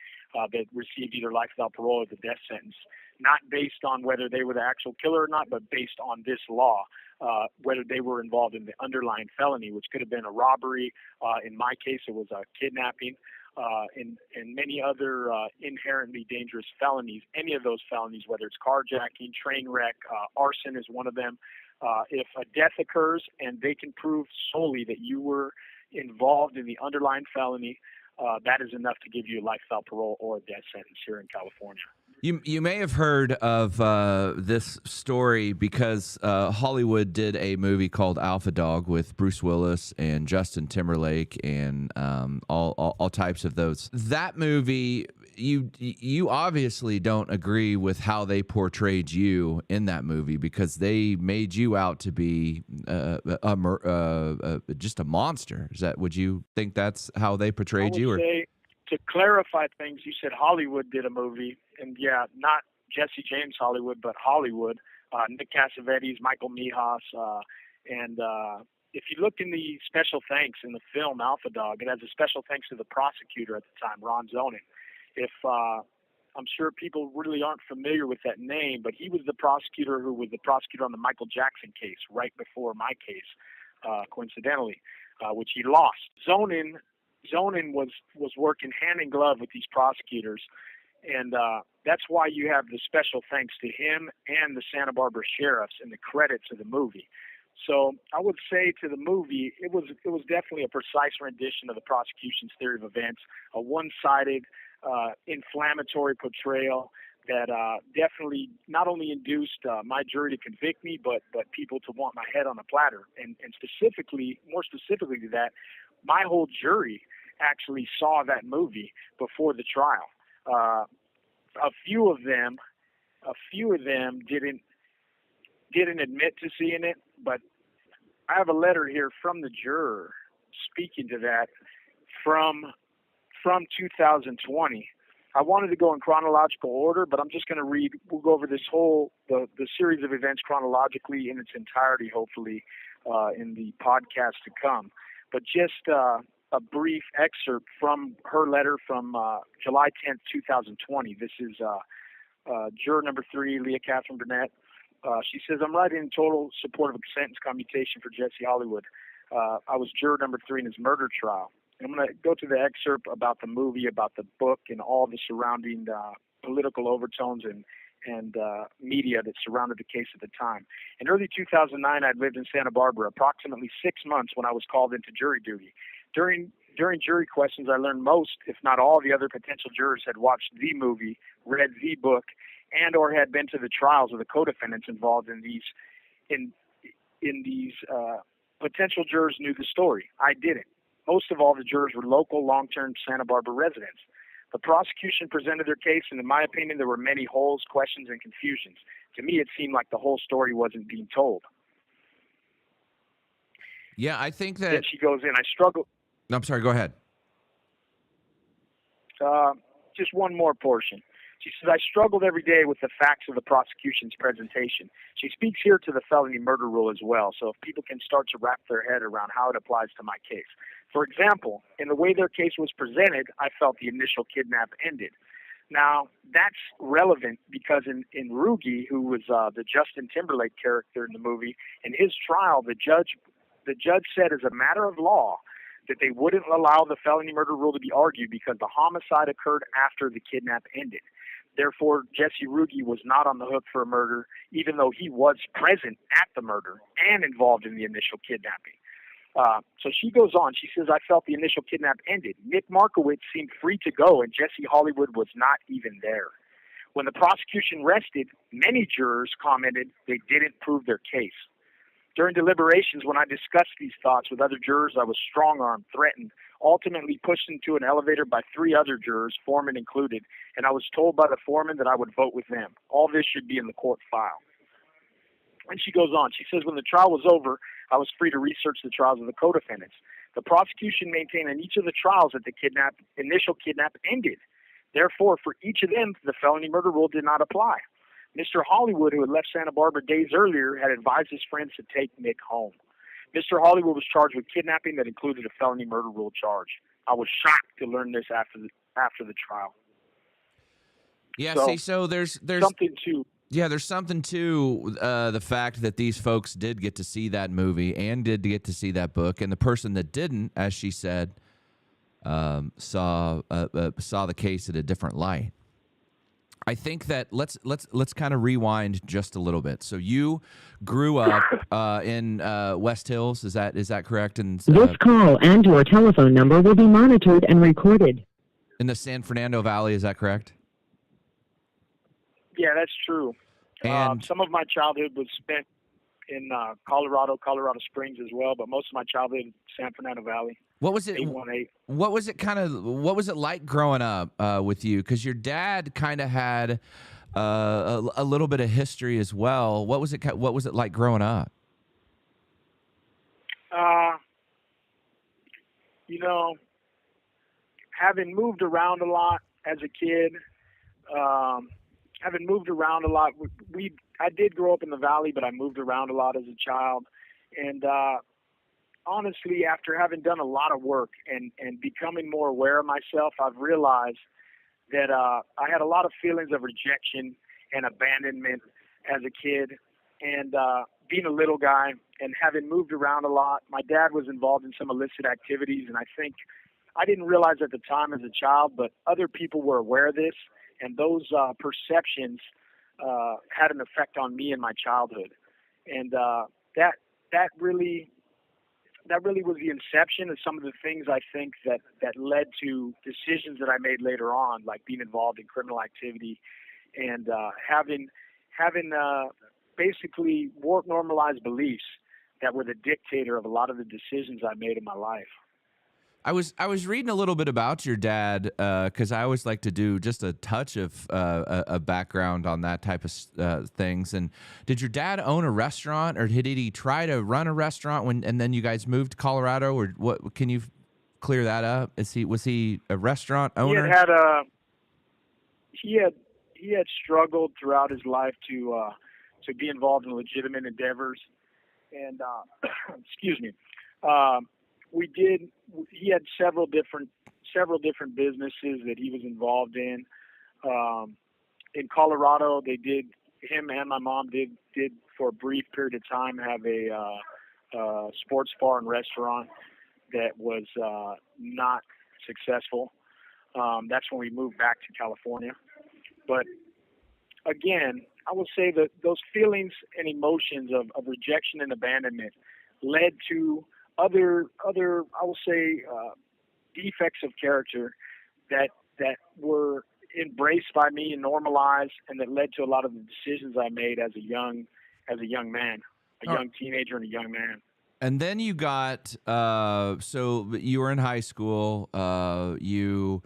that received either life without parole or the death sentence, not based on whether they were the actual killer or not, but based on this law, whether they were involved in the underlying felony, which could have been a robbery. In my case, it was a kidnapping. And many other inherently dangerous felonies, any of those felonies, whether it's carjacking, train wreck, arson is one of them. If a death occurs and they can prove solely that you were involved in the underlying felony, that is enough to give you life without parole or a death sentence here in California. You may have heard of this story because Hollywood did a movie called Alpha Dog with Bruce Willis and Justin Timberlake and all types of those. That movie, you obviously don't agree with how they portrayed you in that movie because they made you out to be just a monster. Would you think that's how they portrayed you? Say, to clarify things, you said Hollywood did a movie, and yeah, not Jesse James Hollywood, but Hollywood. Nick Cassavetes, Michael Mijas, and if you look in the special thanks in the film Alpha Dog, it has a special thanks to the prosecutor at the time, Ron Zonin. If I'm sure people really aren't familiar with that name, but he was the prosecutor who was the prosecutor on the Michael Jackson case right before my case, coincidentally, which he lost. Zonin was working hand in glove with these prosecutors, and that's why you have the special thanks to him and the Santa Barbara sheriffs in the credits of the movie. So I would say to the movie, it was definitely a precise rendition of the prosecution's theory of events, a one-sided inflammatory portrayal that definitely not only induced my jury to convict me, but people to want my head on a platter. And more specifically to that, my whole jury actually saw that movie before the trial. A few of them didn't admit to seeing it, but I have a letter here from the juror speaking to that from 2020. I wanted to go in chronological order, but I'm just going to read. We'll go over the series of events chronologically in its entirety, hopefully, in the podcast to come. But just a brief excerpt from her letter from July 10th, 2020. This is juror number 3, Leah Catherine Burnett. She says, I'm writing in total support of a sentence commutation for Jesse Hollywood. I was juror number 3 in his murder trial. And I'm going to go to the excerpt about the movie, about the book, and all the surrounding political overtones and media that surrounded the case at the time. In early 2009, I'd lived in Santa Barbara approximately 6 months when I was called into jury duty. During jury questions, I learned most, if not all, the other potential jurors had watched the movie, read the book, and or had been to the trials of the co-defendants involved in these. Potential jurors knew the story. I didn't. Most of all, the jurors were local, long-term Santa Barbara residents. The prosecution presented their case, and in my opinion, there were many holes, questions, and confusions. To me, it seemed like the whole story wasn't being told. Yeah, I think that... Then she goes in, I struggle... I'm sorry, go ahead. Just one more portion. She says, I struggled every day with the facts of the prosecution's presentation. She speaks here to the felony murder rule as well, so if people can start to wrap their head around how it applies to my case. For example, in the way their case was presented, I felt the initial kidnap ended. Now, that's relevant because in Rugi, who was the Justin Timberlake character in the movie, in his trial, the judge said as a matter of law that they wouldn't allow the felony murder rule to be argued because the homicide occurred after the kidnap ended. Therefore, Jesse Rugi was not on the hook for a murder, even though he was present at the murder and involved in the initial kidnapping. So she goes on. She says, I felt the initial kidnap ended. Nick Markowitz seemed free to go, and Jesse Hollywood was not even there. When the prosecution rested, many jurors commented they didn't prove their case. During deliberations, when I discussed these thoughts with other jurors, I was strong-armed, threatened, ultimately pushed into an elevator by 3 other jurors, foreman included, and I was told by the foreman that I would vote with them. All this should be in the court file. And she goes on. She says, when the trial was over, I was free to research the trials of the co-defendants. The prosecution maintained in each of the trials that the initial kidnap ended. Therefore, for each of them, the felony murder rule did not apply. Mr. Hollywood, who had left Santa Barbara days earlier, had advised his friends to take Nick home. Mr. Hollywood was charged with kidnapping that included a felony murder rule charge. I was shocked to learn this after the trial. Yeah, so there's something to... Yeah, there's something to the fact that these folks did get to see that movie and did get to see that book, and the person that didn't, as she said, saw the case at a different light. I think that let's kind of rewind just a little bit. So you grew up in West Hills, is that correct? And this call and your telephone number will be monitored and recorded. In the San Fernando Valley, is that correct? Yeah, that's true. And some of my childhood was spent in Colorado Springs as well, but most of my childhood in San Fernando Valley. What was it? 818. What was it like growing up with you? Because your dad kind of had a little bit of history as well. What was it like growing up? Having moved around a lot as a kid. I did grow up in the valley, but I moved around a lot as a child. And honestly, after having done a lot of work and becoming more aware of myself, I've realized that I had a lot of feelings of rejection and abandonment as a kid. And being a little guy and having moved around a lot, my dad was involved in some illicit activities, and I think I didn't realize at the time as a child, but other people were aware of this, and those perceptions had an effect on me in my childhood. And that really that really was the inception of some of the things I think that led to decisions that I made later on, like being involved in criminal activity and having basically warped normalized beliefs that were the dictator of a lot of the decisions I made in my life. I was reading a little bit about your dad because I always like to do just a touch of a background on that type of things. And did your dad own a restaurant, or did he try to run a restaurant and then you guys moved to Colorado, or what? Can you clear that up? Was he a restaurant owner? He had struggled throughout his life to be involved in legitimate endeavors, and excuse me. He had several different businesses that he was involved in. In Colorado, him and my mom did for a brief period of time have a sports bar and restaurant that was not successful. That's when we moved back to California. But again, I will say that those feelings and emotions of rejection and abandonment led to other I will say defects of character that were embraced by me and normalized, and that led to a lot of the decisions I made as a young man, young teenager and a young man. And then you got so you were in high school. You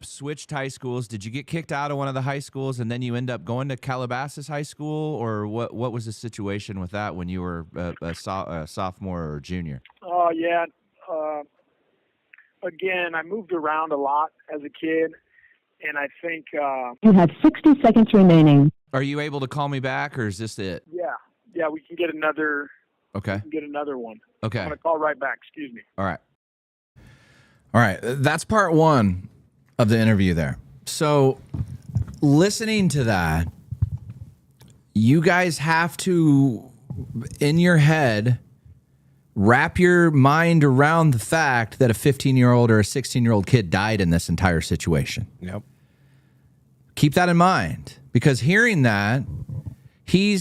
switched high schools. Did you get kicked out of one of the high schools, and then you end up going to Calabasas High School, or what was the situation with that when you were a sophomore or junior? Oh yeah. Again, I moved around a lot as a kid, and I think You have 60 seconds remaining. Are you able to call me back, or is this it? yeah, we can get another. Okay. We can get another one. Okay. I'm gonna call right back. Excuse me. All right. That's part one of the interview there. So listening to that, you guys have to, in your head, wrap your mind around the fact that a 15-year-old or a 16-year-old kid died in this entire situation. Yep. Keep that in mind, because hearing that, he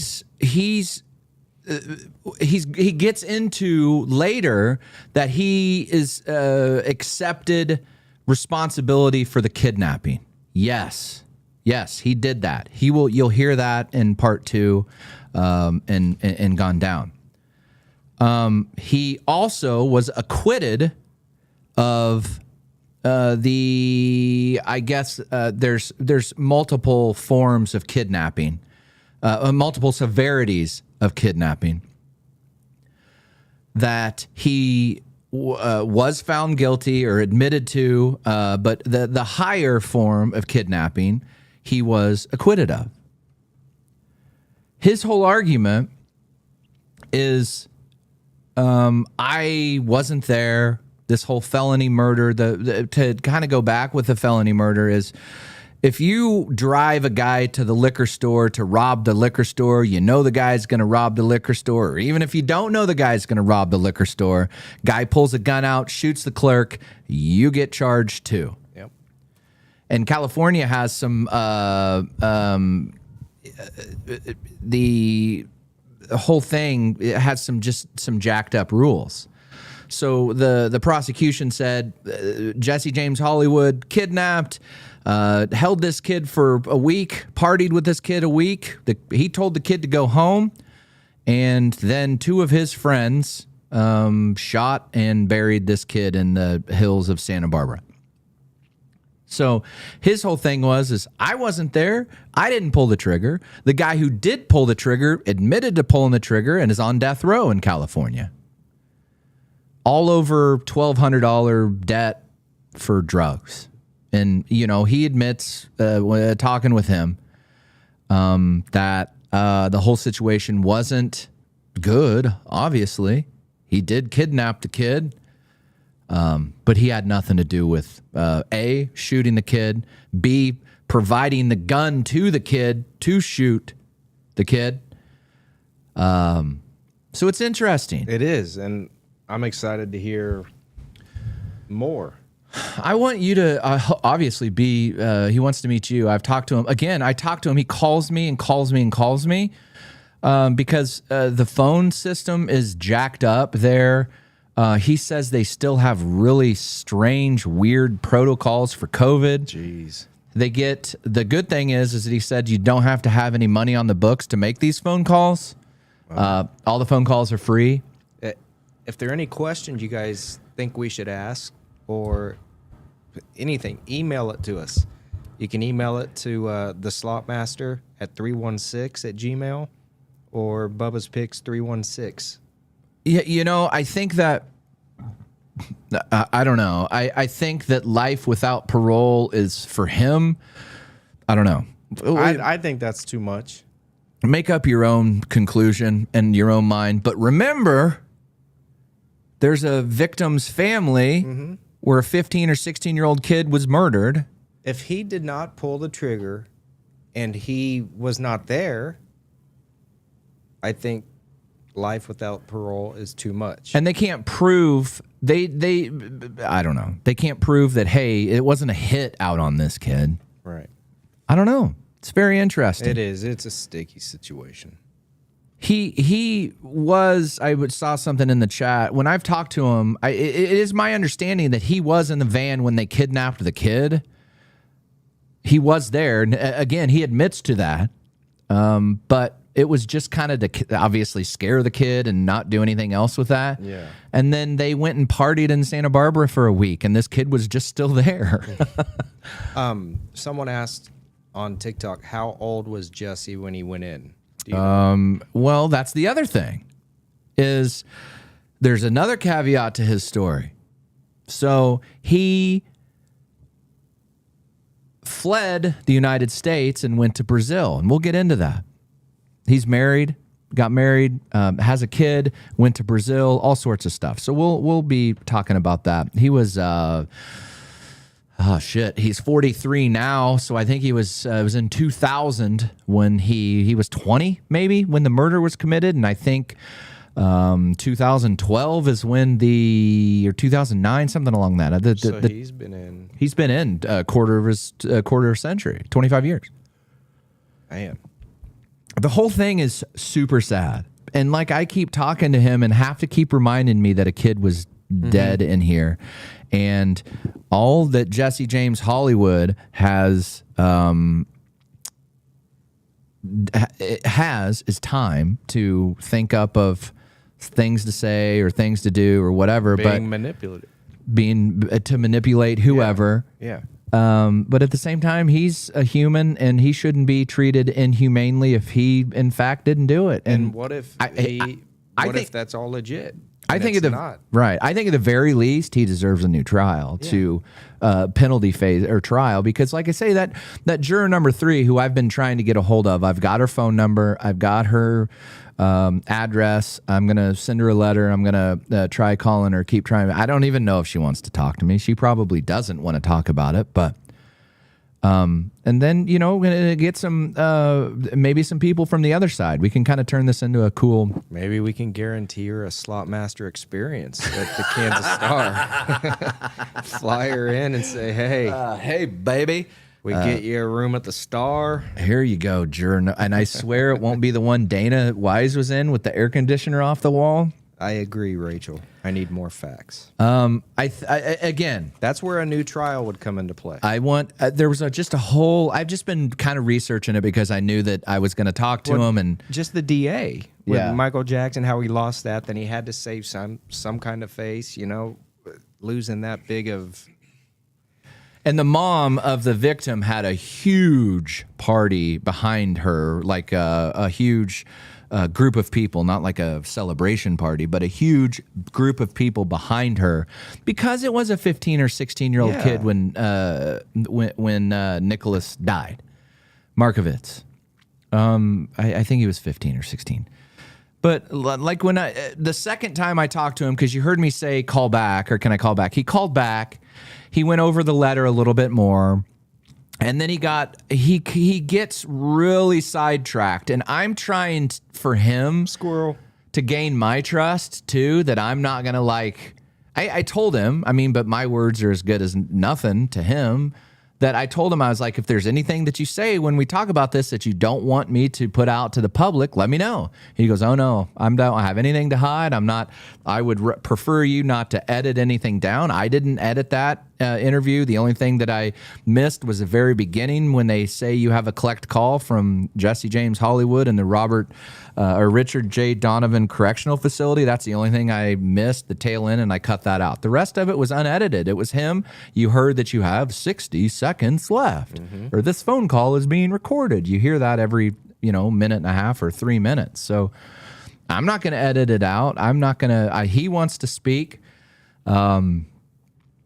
gets into later that he is accepted responsibility for the kidnapping. Yes, he did that. You'll hear that in part two, and Gone Down. He also was acquitted of there's multiple forms of kidnapping. Multiple severities of kidnapping that he was found guilty or admitted to, but the higher form of kidnapping he was acquitted of. His whole argument is, I wasn't there. This whole felony murder, to kind of go back with the felony murder is, if you drive a guy to the liquor store to rob the liquor store, you know the guy's going to rob the liquor store. Or even if you don't know the guy's going to rob the liquor store, guy pulls a gun out, shoots the clerk, you get charged too. Yep. And California has some the whole thing, it has some jacked up rules. So the prosecution said Jesse James Hollywood kidnapped, held this kid for a week, partied with this kid a week. He told the kid to go home, and then two of his friends shot and buried this kid in the hills of Santa Barbara. So his whole thing was I wasn't there. I didn't pull the trigger. The guy who did pull the trigger admitted to pulling the trigger and is on death row in California. All over $1,200 debt for drugs. And, he admits, talking with him, that the whole situation wasn't good, obviously. He did kidnap the kid, but he had nothing to do with, A, shooting the kid, B, providing the gun to the kid to shoot the kid. So it's interesting. It is, and I'm excited to hear more. I want you to obviously be, he wants to meet you. I've talked to him. Again, I talked to him. He calls me and calls me and calls me. because the phone system is jacked up there. He says they still have really strange, weird protocols for COVID. Jeez. They get, the good thing is that he said you don't have to have any money on the books to make these phone calls. All the phone calls are free. If there are any questions you guys think we should ask or anything, email it to us. You can email it to the Slotmaster at 316@gmail or Bubba's Picks 316. Yeah, you know, I think that I don't know. I think that life without parole is for him. I don't know. I think that's too much. Make up your own conclusion and your own mind. But remember, there's a victim's family where a 15 or 16-year-old kid was murdered. If he did not pull the trigger and he was not there, I think life without parole is too much. And they can't prove I don't know. They can't prove that, hey, it wasn't a hit out on this kid. Right. I don't know. It's very interesting. It is. It's a sticky situation. He was, saw something in the chat. When I've talked to him, it is my understanding that he was in the van when they kidnapped the kid. He was there. And again, he admits to that. But it was just kind of to obviously scare the kid and not do anything else with that. Yeah. And then they went and partied in Santa Barbara for a week, and this kid was just still there. Someone asked on TikTok, how old was Jesse when he went in? Do you know? Well, that's the other thing, is there's another caveat to his story. So he fled the United States and went to Brazil, and we'll get into that. He's married, got married, has a kid, went to Brazil, all sorts of stuff. So we'll be talking about that. He was he's 43 now, so I think he was it was in 2000 when he was 20 maybe when the murder was committed, and I think 2012 is when or 2009, something along that. So he's been in a quarter century, 25 years. Man. The whole thing is super sad. And like I keep talking to him and have to keep reminding me that a kid was dead in here. And all that Jesse James Hollywood has is time to think up of things to say or things to do or whatever. Manipulative. To manipulate whoever. Yeah. But at the same time, he's a human, and he shouldn't be treated inhumanely if he, in fact, didn't do it. And what if if that's all legit? I think at the very least, he deserves a new trial to penalty phase or trial, because, like I say, that juror number 3, who I've been trying to get a hold of, I've got her phone number, I've got her address. I'm gonna send her a letter. I'm gonna try calling her. Keep trying. I don't even know if she wants to talk to me. She probably doesn't want to talk about it. But and then gonna get some maybe some people from the other side. We can kind of turn this into a cool. Maybe we can guarantee her a Slotmaster experience at the Kansas Star. Fly her in and say, hey, baby. We get you a room at the Star. Here you go, juror. And I swear it won't be the one Dana Wise was in with the air conditioner off the wall. I agree, Rachel. I need more facts. Again, that's where a new trial would come into play. I want. There was just a whole. I've just been kind of researching it because I knew that I was going to talk to him, and just the DA with Michael Jackson, how he lost that. Then he had to save some kind of face. Losing that big of. And the mom of the victim had a huge party behind her, like a huge group of people, not like a celebration party, but a huge group of people behind her, because it was a 15 or 16-year-old kid when Nicholas died. Markovitz. I think he was 15 or 16. But like when the second time I talked to him, because you heard me say call back, or can I call back? He called back. He went over the letter a little bit more, and then he gets really sidetracked. And I'm trying for him to gain my trust too, that I'm not gonna I told him, but my words are as good as nothing to him, that I told him, I was like, if there's anything that you say when we talk about this that you don't want me to put out to the public, let me know. He goes, oh no, I don't have anything to hide. I would prefer you not to edit anything down. I didn't edit that interview. The only thing that I missed was the very beginning when they say you have a collect call from Jesse James Hollywood and the Richard J. Donovan Correctional Facility. That's the only thing I missed, the tail end, and I cut that out. The rest of it was unedited. It was him. You heard that you have 60 seconds left, or this phone call is being recorded. You hear that every, minute and a half or 3 minutes. So I'm not going to edit it out. I'm not going to, he wants to speak.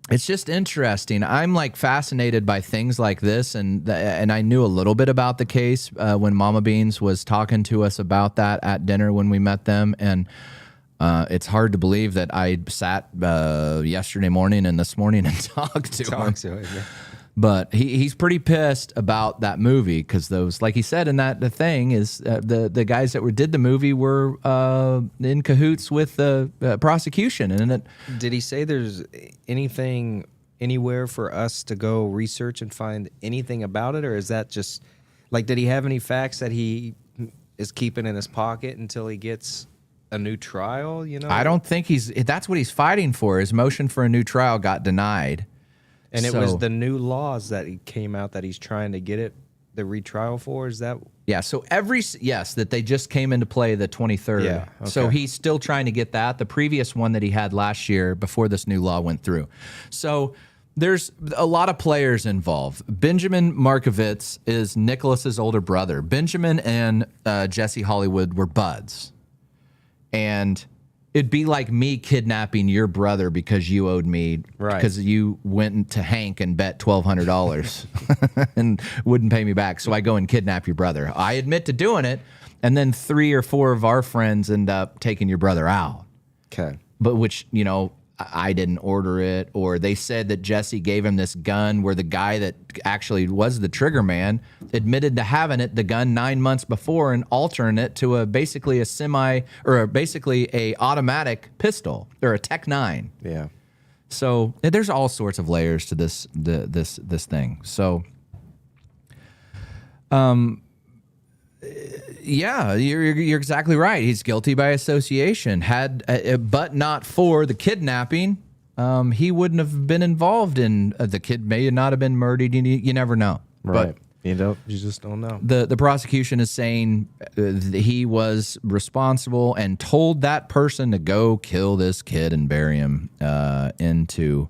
It's just interesting. I'm like fascinated by things like this, and I knew a little bit about the case when Mama Beans was talking to us about that at dinner when we met them, and it's hard to believe that I sat yesterday morning and this morning and talked to him. Yeah. But he's pretty pissed about that movie because those, like he said in that, the thing is the guys that did the movie were in cahoots with the prosecution. And Did he say there's anything anywhere for us to go research and find anything about it? Or is that just, like, did he have any facts that he is keeping in his pocket until he gets a new trial, I don't think that's what he's fighting for. His motion for a new trial got denied. And it was the new laws that he came out that he's trying to get the retrial for. Is that? Yeah. So that they just came into play the 23rd. Yeah. Okay. So he's still trying to get that. The previous one that he had last year before this new law went through. So there's a lot of players involved. Benjamin Markovitz is Nicholas's older brother. Benjamin and Jesse Hollywood were buds. And it'd be like me kidnapping your brother because you owed me, because you went to Hank and bet $1,200 and wouldn't pay me back. So I go and kidnap your brother. I admit to doing it, and then 3 or 4 of our friends end up taking your brother out. Okay. But which, I didn't order it, or they said that Jesse gave him this gun where the guy that actually was the trigger man admitted to having the gun 9 months before and altering it to basically a automatic pistol or a Tech 9. Yeah. So there's all sorts of layers to this thing. So, yeah, you're exactly right. He's guilty by association. But not for the kidnapping, he wouldn't have been involved in. The kid may not have been murdered. You never know. Right. But you just don't know. The prosecution is saying he was responsible and told that person to go kill this kid and bury him into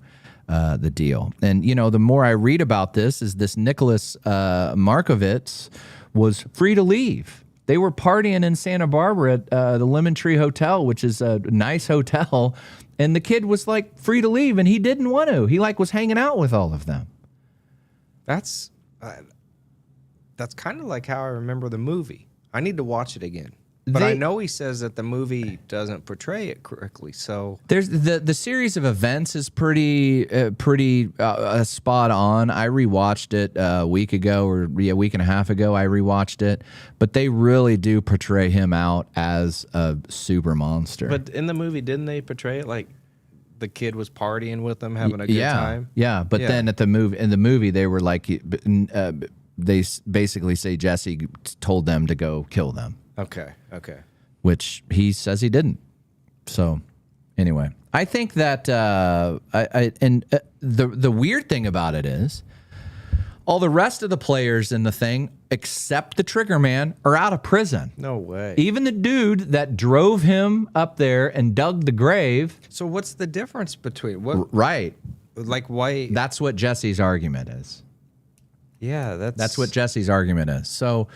the deal. And the more I read about this, is this Nicholas Markovitz was free to leave. They were partying in Santa Barbara at the Lemon Tree Hotel, which is a nice hotel, and the kid was like free to leave, and he didn't want to. He was hanging out with all of them. That's kind of like how I remember the movie. I need to watch it again. But I know he says that the movie doesn't portray it correctly. So there's the series of events is pretty spot on. I rewatched it a week ago, or a week and a half ago. I rewatched it, but they really do portray him out as a super monster. But in the movie, didn't they portray it like the kid was partying with them, having a good time? Yeah, but then in the movie, they were like, they basically say Jesse told them to go kill them. Okay. Which he says he didn't. So, anyway, I think that the weird thing about it is, all the rest of the players in the thing, except the trigger man, are out of prison. No way. Even the dude that drove him up there and dug the grave. So what's the difference between what? Right. Like why? That's what Jesse's argument is. Yeah, that's what Jesse's argument is. So,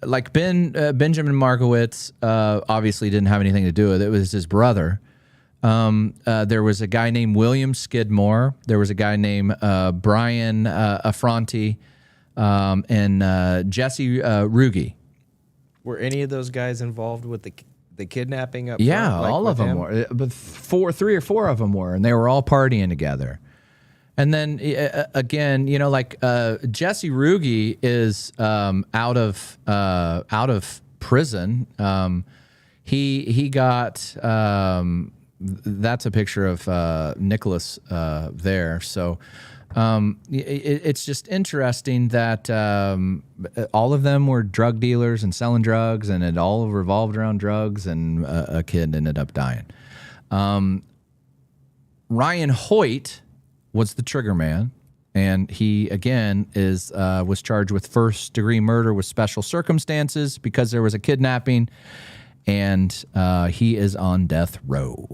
like Benjamin Markowitz obviously didn't have anything to do with it. It was his brother. There was a guy named William Skidmore. There was a guy named Brian Affronti and Jesse Ruge. Were any of those guys involved with the kidnapping up front? Yeah, all of them were. But 3 or 4 of them were, and they were all partying together. And then again, Jesse Ruge is out of prison. He got that's a picture of Nicholas there. So it's just interesting that all of them were drug dealers and selling drugs, and it all revolved around drugs, and a kid ended up dying. Ryan Hoyt was the trigger man, and he again was charged with first-degree murder with special circumstances because there was a kidnapping, and he is on death row.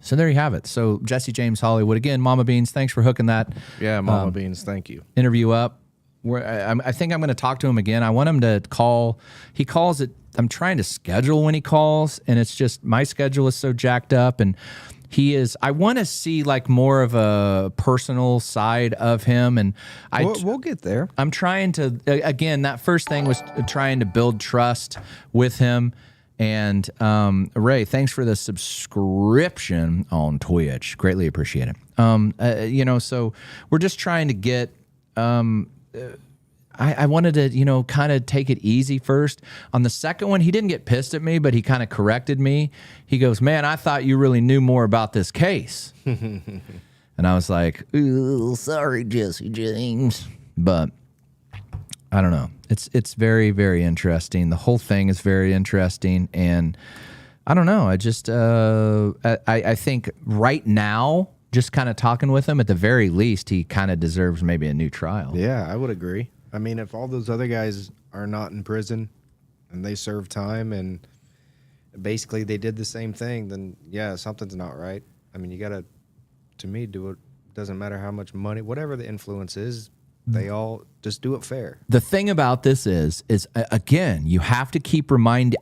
So there you have it. So Jesse James Hollywood again, Mama Beans. Thanks for hooking that. Yeah, Mama Beans. Thank you. Interview up. I think I'm going to talk to him again. I want him to call. He calls it. I'm trying to schedule when he calls, and it's just my schedule is so jacked up, and he is. I want to see like more of a personal side of him, and We'll get there. I'm trying to. Again, that first thing was trying to build trust with him. And Ray, thanks for the subscription on Twitch. Greatly appreciate it. So we're just trying to get. I wanted to, kind of take it easy first. On the second one, he didn't get pissed at me, but he kind of corrected me. He goes, "Man, I thought you really knew more about this case." And I was like, "Ooh, sorry, Jesse James," but I don't know. It's very, very interesting. The whole thing is very interesting, and I don't know. I just I think right now, just kind of talking with him, at the very least, he kind of deserves maybe a new trial. Yeah, I would agree. I mean, if all those other guys are not in prison and they serve time and basically they did the same thing, then yeah, something's not right. I mean, you gotta, to me, do it. Doesn't matter how much money, whatever the influence is. They all just do it fair. The thing about this is again, you have to keep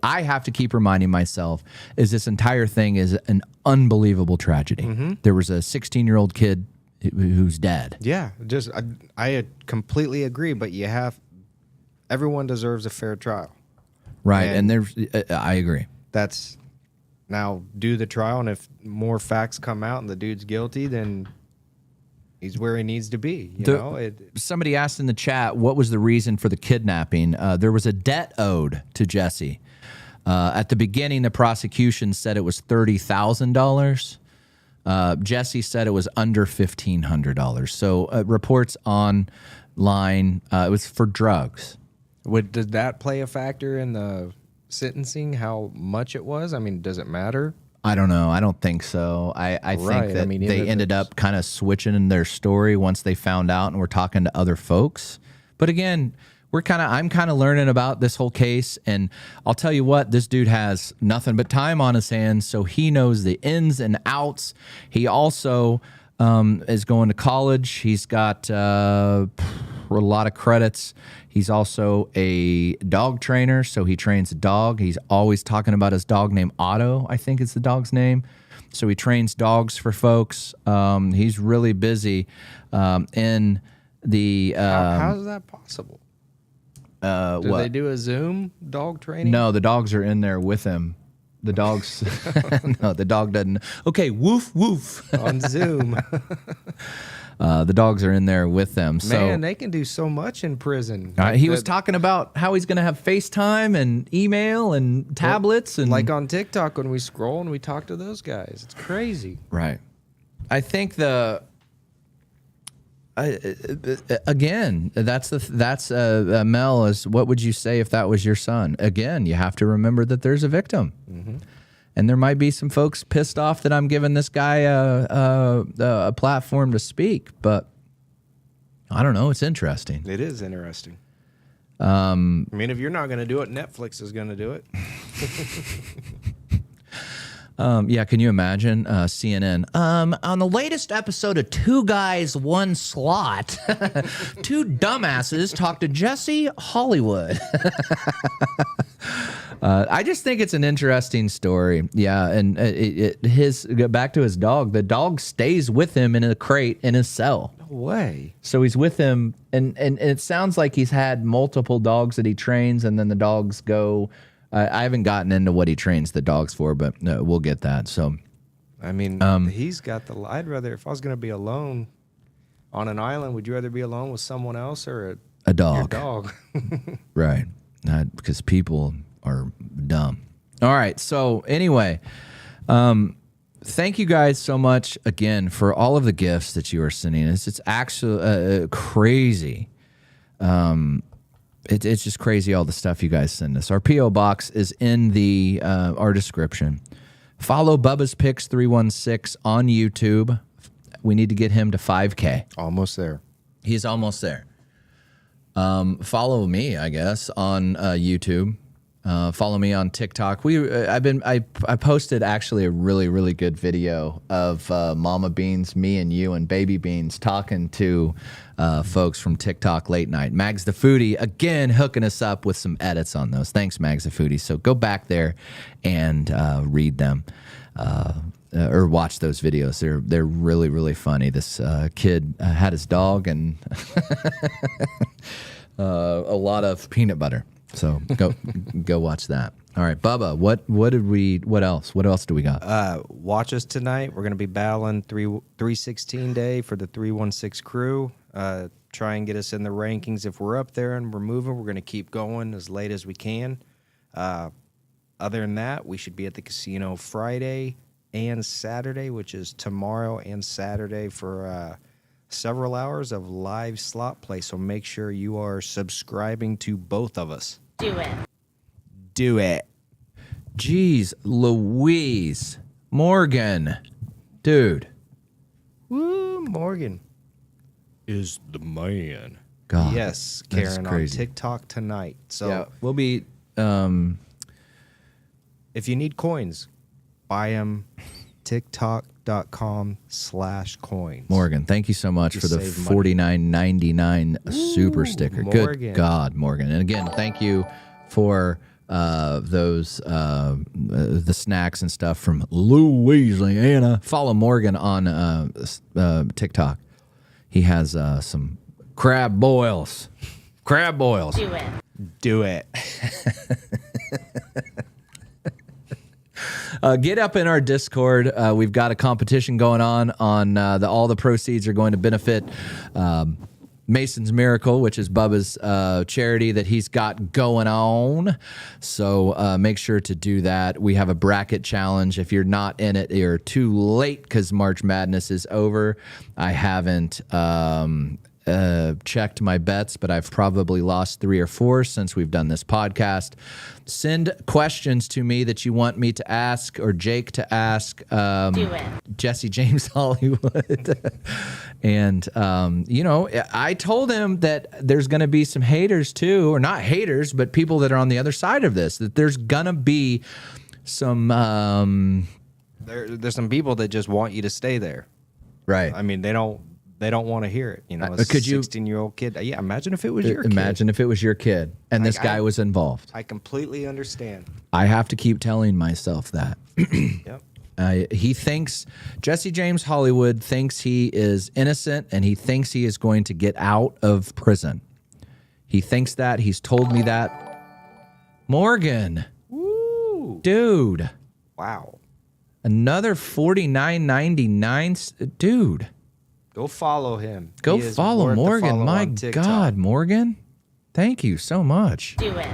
I have to keep reminding myself is this entire thing is an unbelievable tragedy. Mm-hmm. There was a 16-year-old kid who's dead. Yeah, just I completely agree, but everyone deserves a fair trial. Right, and there's I agree. That's now do the trial, and if more facts come out and the dude's guilty, then he's where he needs to be. Somebody asked in the chat, what was the reason for the kidnapping? There was a debt owed to Jesse. At the beginning, the prosecution said it was $30,000. Jesse said it was under $1,500. So reports online, it was for drugs. Did that play a factor in the sentencing, how much it was? I mean, does it matter? I don't know. I don't think so. I think that they ended up kind of switching in their story once they found out and were talking to other folks. But again, I'm kind of learning about this whole case, and I'll tell you what, this dude has nothing but time on his hands, so he knows the ins and outs. He also is going to college. He's got a lot of credits. He's also a dog trainer, so he trains a dog. He's always talking about his dog named Otto, I think is the dog's name. So he trains dogs for folks. He's really busy in the... how is that possible? Do they do a Zoom dog training? No, the dogs are in there with him. The dogs... No, the dog doesn't... Okay, woof, woof. On Zoom. The dogs are in there with them. Man, they can do so much in prison. He was talking about how he's going to have FaceTime and email and tablets. And like on TikTok when we scroll and we talk to those guys. It's crazy. Right. I think again, that's Mel, is what would you say if that was your son? Again, you have to remember that there's a victim. Mm-hmm. And there might be some folks pissed off that I'm giving this guy a platform to speak, but I don't know. It's interesting. It is interesting. I mean, if you're not going to do it, Netflix is going to do it. Yeah, can you imagine CNN? On the latest episode of Two Guys, One Slot, two dumbasses talk to Jesse Hollywood. I just think it's an interesting story. Yeah, and back to his dog. The dog stays with him in a crate in his cell. No way. So he's with him, and it sounds like he's had multiple dogs that he trains, and then the dogs go... I haven't gotten into what he trains the dogs for, but we'll get that. So, I mean, he's got the... I'd rather... If I was going to be alone on an island, would you rather be alone with someone else or a dog? Your dog. Right. Because people... are dumb. All right. So anyway, thank you guys so much again for all of the gifts that you are sending us. It's actually crazy. It's just crazy all the stuff you guys send us. Our P.O. box is in the our description. Follow Bubba's Picks 316 on YouTube. We need to get him to 5K. Almost there. He's almost there. Follow me, I guess, on YouTube. Follow me on TikTok. I posted actually a really good video of Mama Beans, me and you and Baby Beans talking to folks from TikTok late night. Mags the Foodie again hooking us up with some edits on those. Thanks, Mags the Foodie. So go back there and read them. Or watch those videos. They're really funny. This kid had his dog and a lot of peanut butter. So go watch that. All right, Bubba. What else do we got? Watch us tonight. We're gonna be battling 316 day for the 316 crew. Try and get us in the rankings. If we're up there and we're moving, we're gonna keep going as late as we can. Other than that, we should be at the casino Friday and Saturday, which is tomorrow and Saturday, for several hours of live slot play. So make sure you are subscribing to both of us. Do it. Jeez Louise. Morgan. Dude. Woo, Morgan is the man. God. Yes, that's Karen, on crazy. TikTok tonight. So Yeah, we'll be if you need coins, buy them. TikTok.com/coins. Morgan, thank you so much You for the save money. $49.99 super sticker. Morgan. Good God, Morgan. And again, thank you for those the snacks and stuff from Louisiana. Follow Morgan on TikTok. He has some crab boils. Crab boils. Do it. Do it. Get up in our Discord. We've got a competition going on all the proceeds are going to benefit Mason's Miracle, which is Bubba's charity that he's got going on. So make sure to do that. We have a bracket challenge. If you're not in it, you're too late because March Madness is over. I haven't checked my bets, but I've probably lost 3 or 4 since we've done this podcast. Send questions to me that you want me to ask or Jake to ask. Do it. Jesse James Hollywood. And, I told him that there's going to be some haters too, or not haters, but people that are on the other side of this, that there's going to be some... There's some people that just want you to stay there. Right. I mean, they don't want to hear it. You know, a could you- 16-year-old kid. Yeah, imagine if it was your kid. Imagine if it was your kid and this guy was involved. I completely understand. I have to keep telling myself that. Yep. He thinks, Jesse James Hollywood thinks he is innocent and he thinks he is going to get out of prison. He thinks that. He's told me that. Morgan. Woo. Dude. Wow. Another $49.99. Dude. Go follow him. Go He is follow worth the Morgan. follow My on TikTok. God, Morgan. Thank you so much. Do it.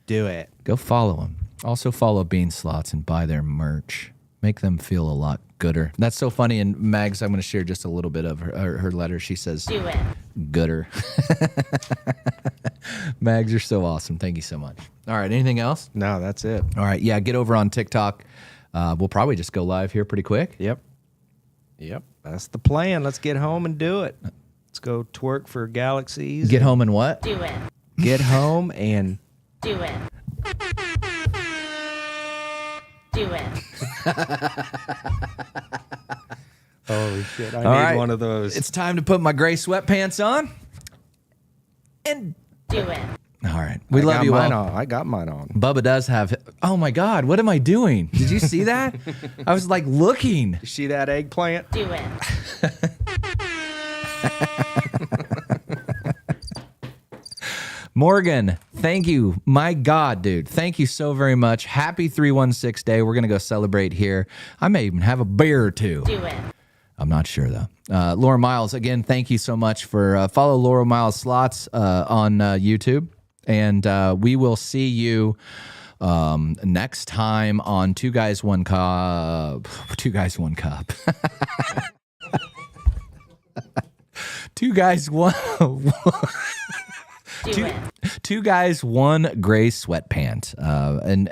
Do it. Go follow him. Also follow Bean Slots and buy their merch. Make them feel a lot gooder. That's so funny. And Mags, I'm going to share just a little bit of her letter. She says, Do it. gooder. Mags, you're so awesome. Thank you so much. All right. Anything else? No, that's it. All right. Yeah. Get over on TikTok. We'll probably just go live here pretty quick. Yep. That's the plan. Let's get home and do it. Let's go twerk for galaxies. Get home and what? Do it. Get home and Do it. Do it. holy shit! I All need right. one of those. It's time to put my gray sweatpants on. And Do it. all right. We love you all. I got mine on. Bubba does have. Oh my God, what am I doing? Did you see that? I was like looking. You see that eggplant? Do it. Morgan, thank you. My God, dude. Thank you so very much. Happy 316 day. We're going to go celebrate here. I may even have a beer or two. Do it. I'm not sure, though. Laura Miles, again, thank you so much for follow Laura Miles Slots on YouTube. And we will see you Next time on Two Guys, One Cup. Two Guys, One Cup. Two guys, one. Do it. Two guys, one gray sweatpant. And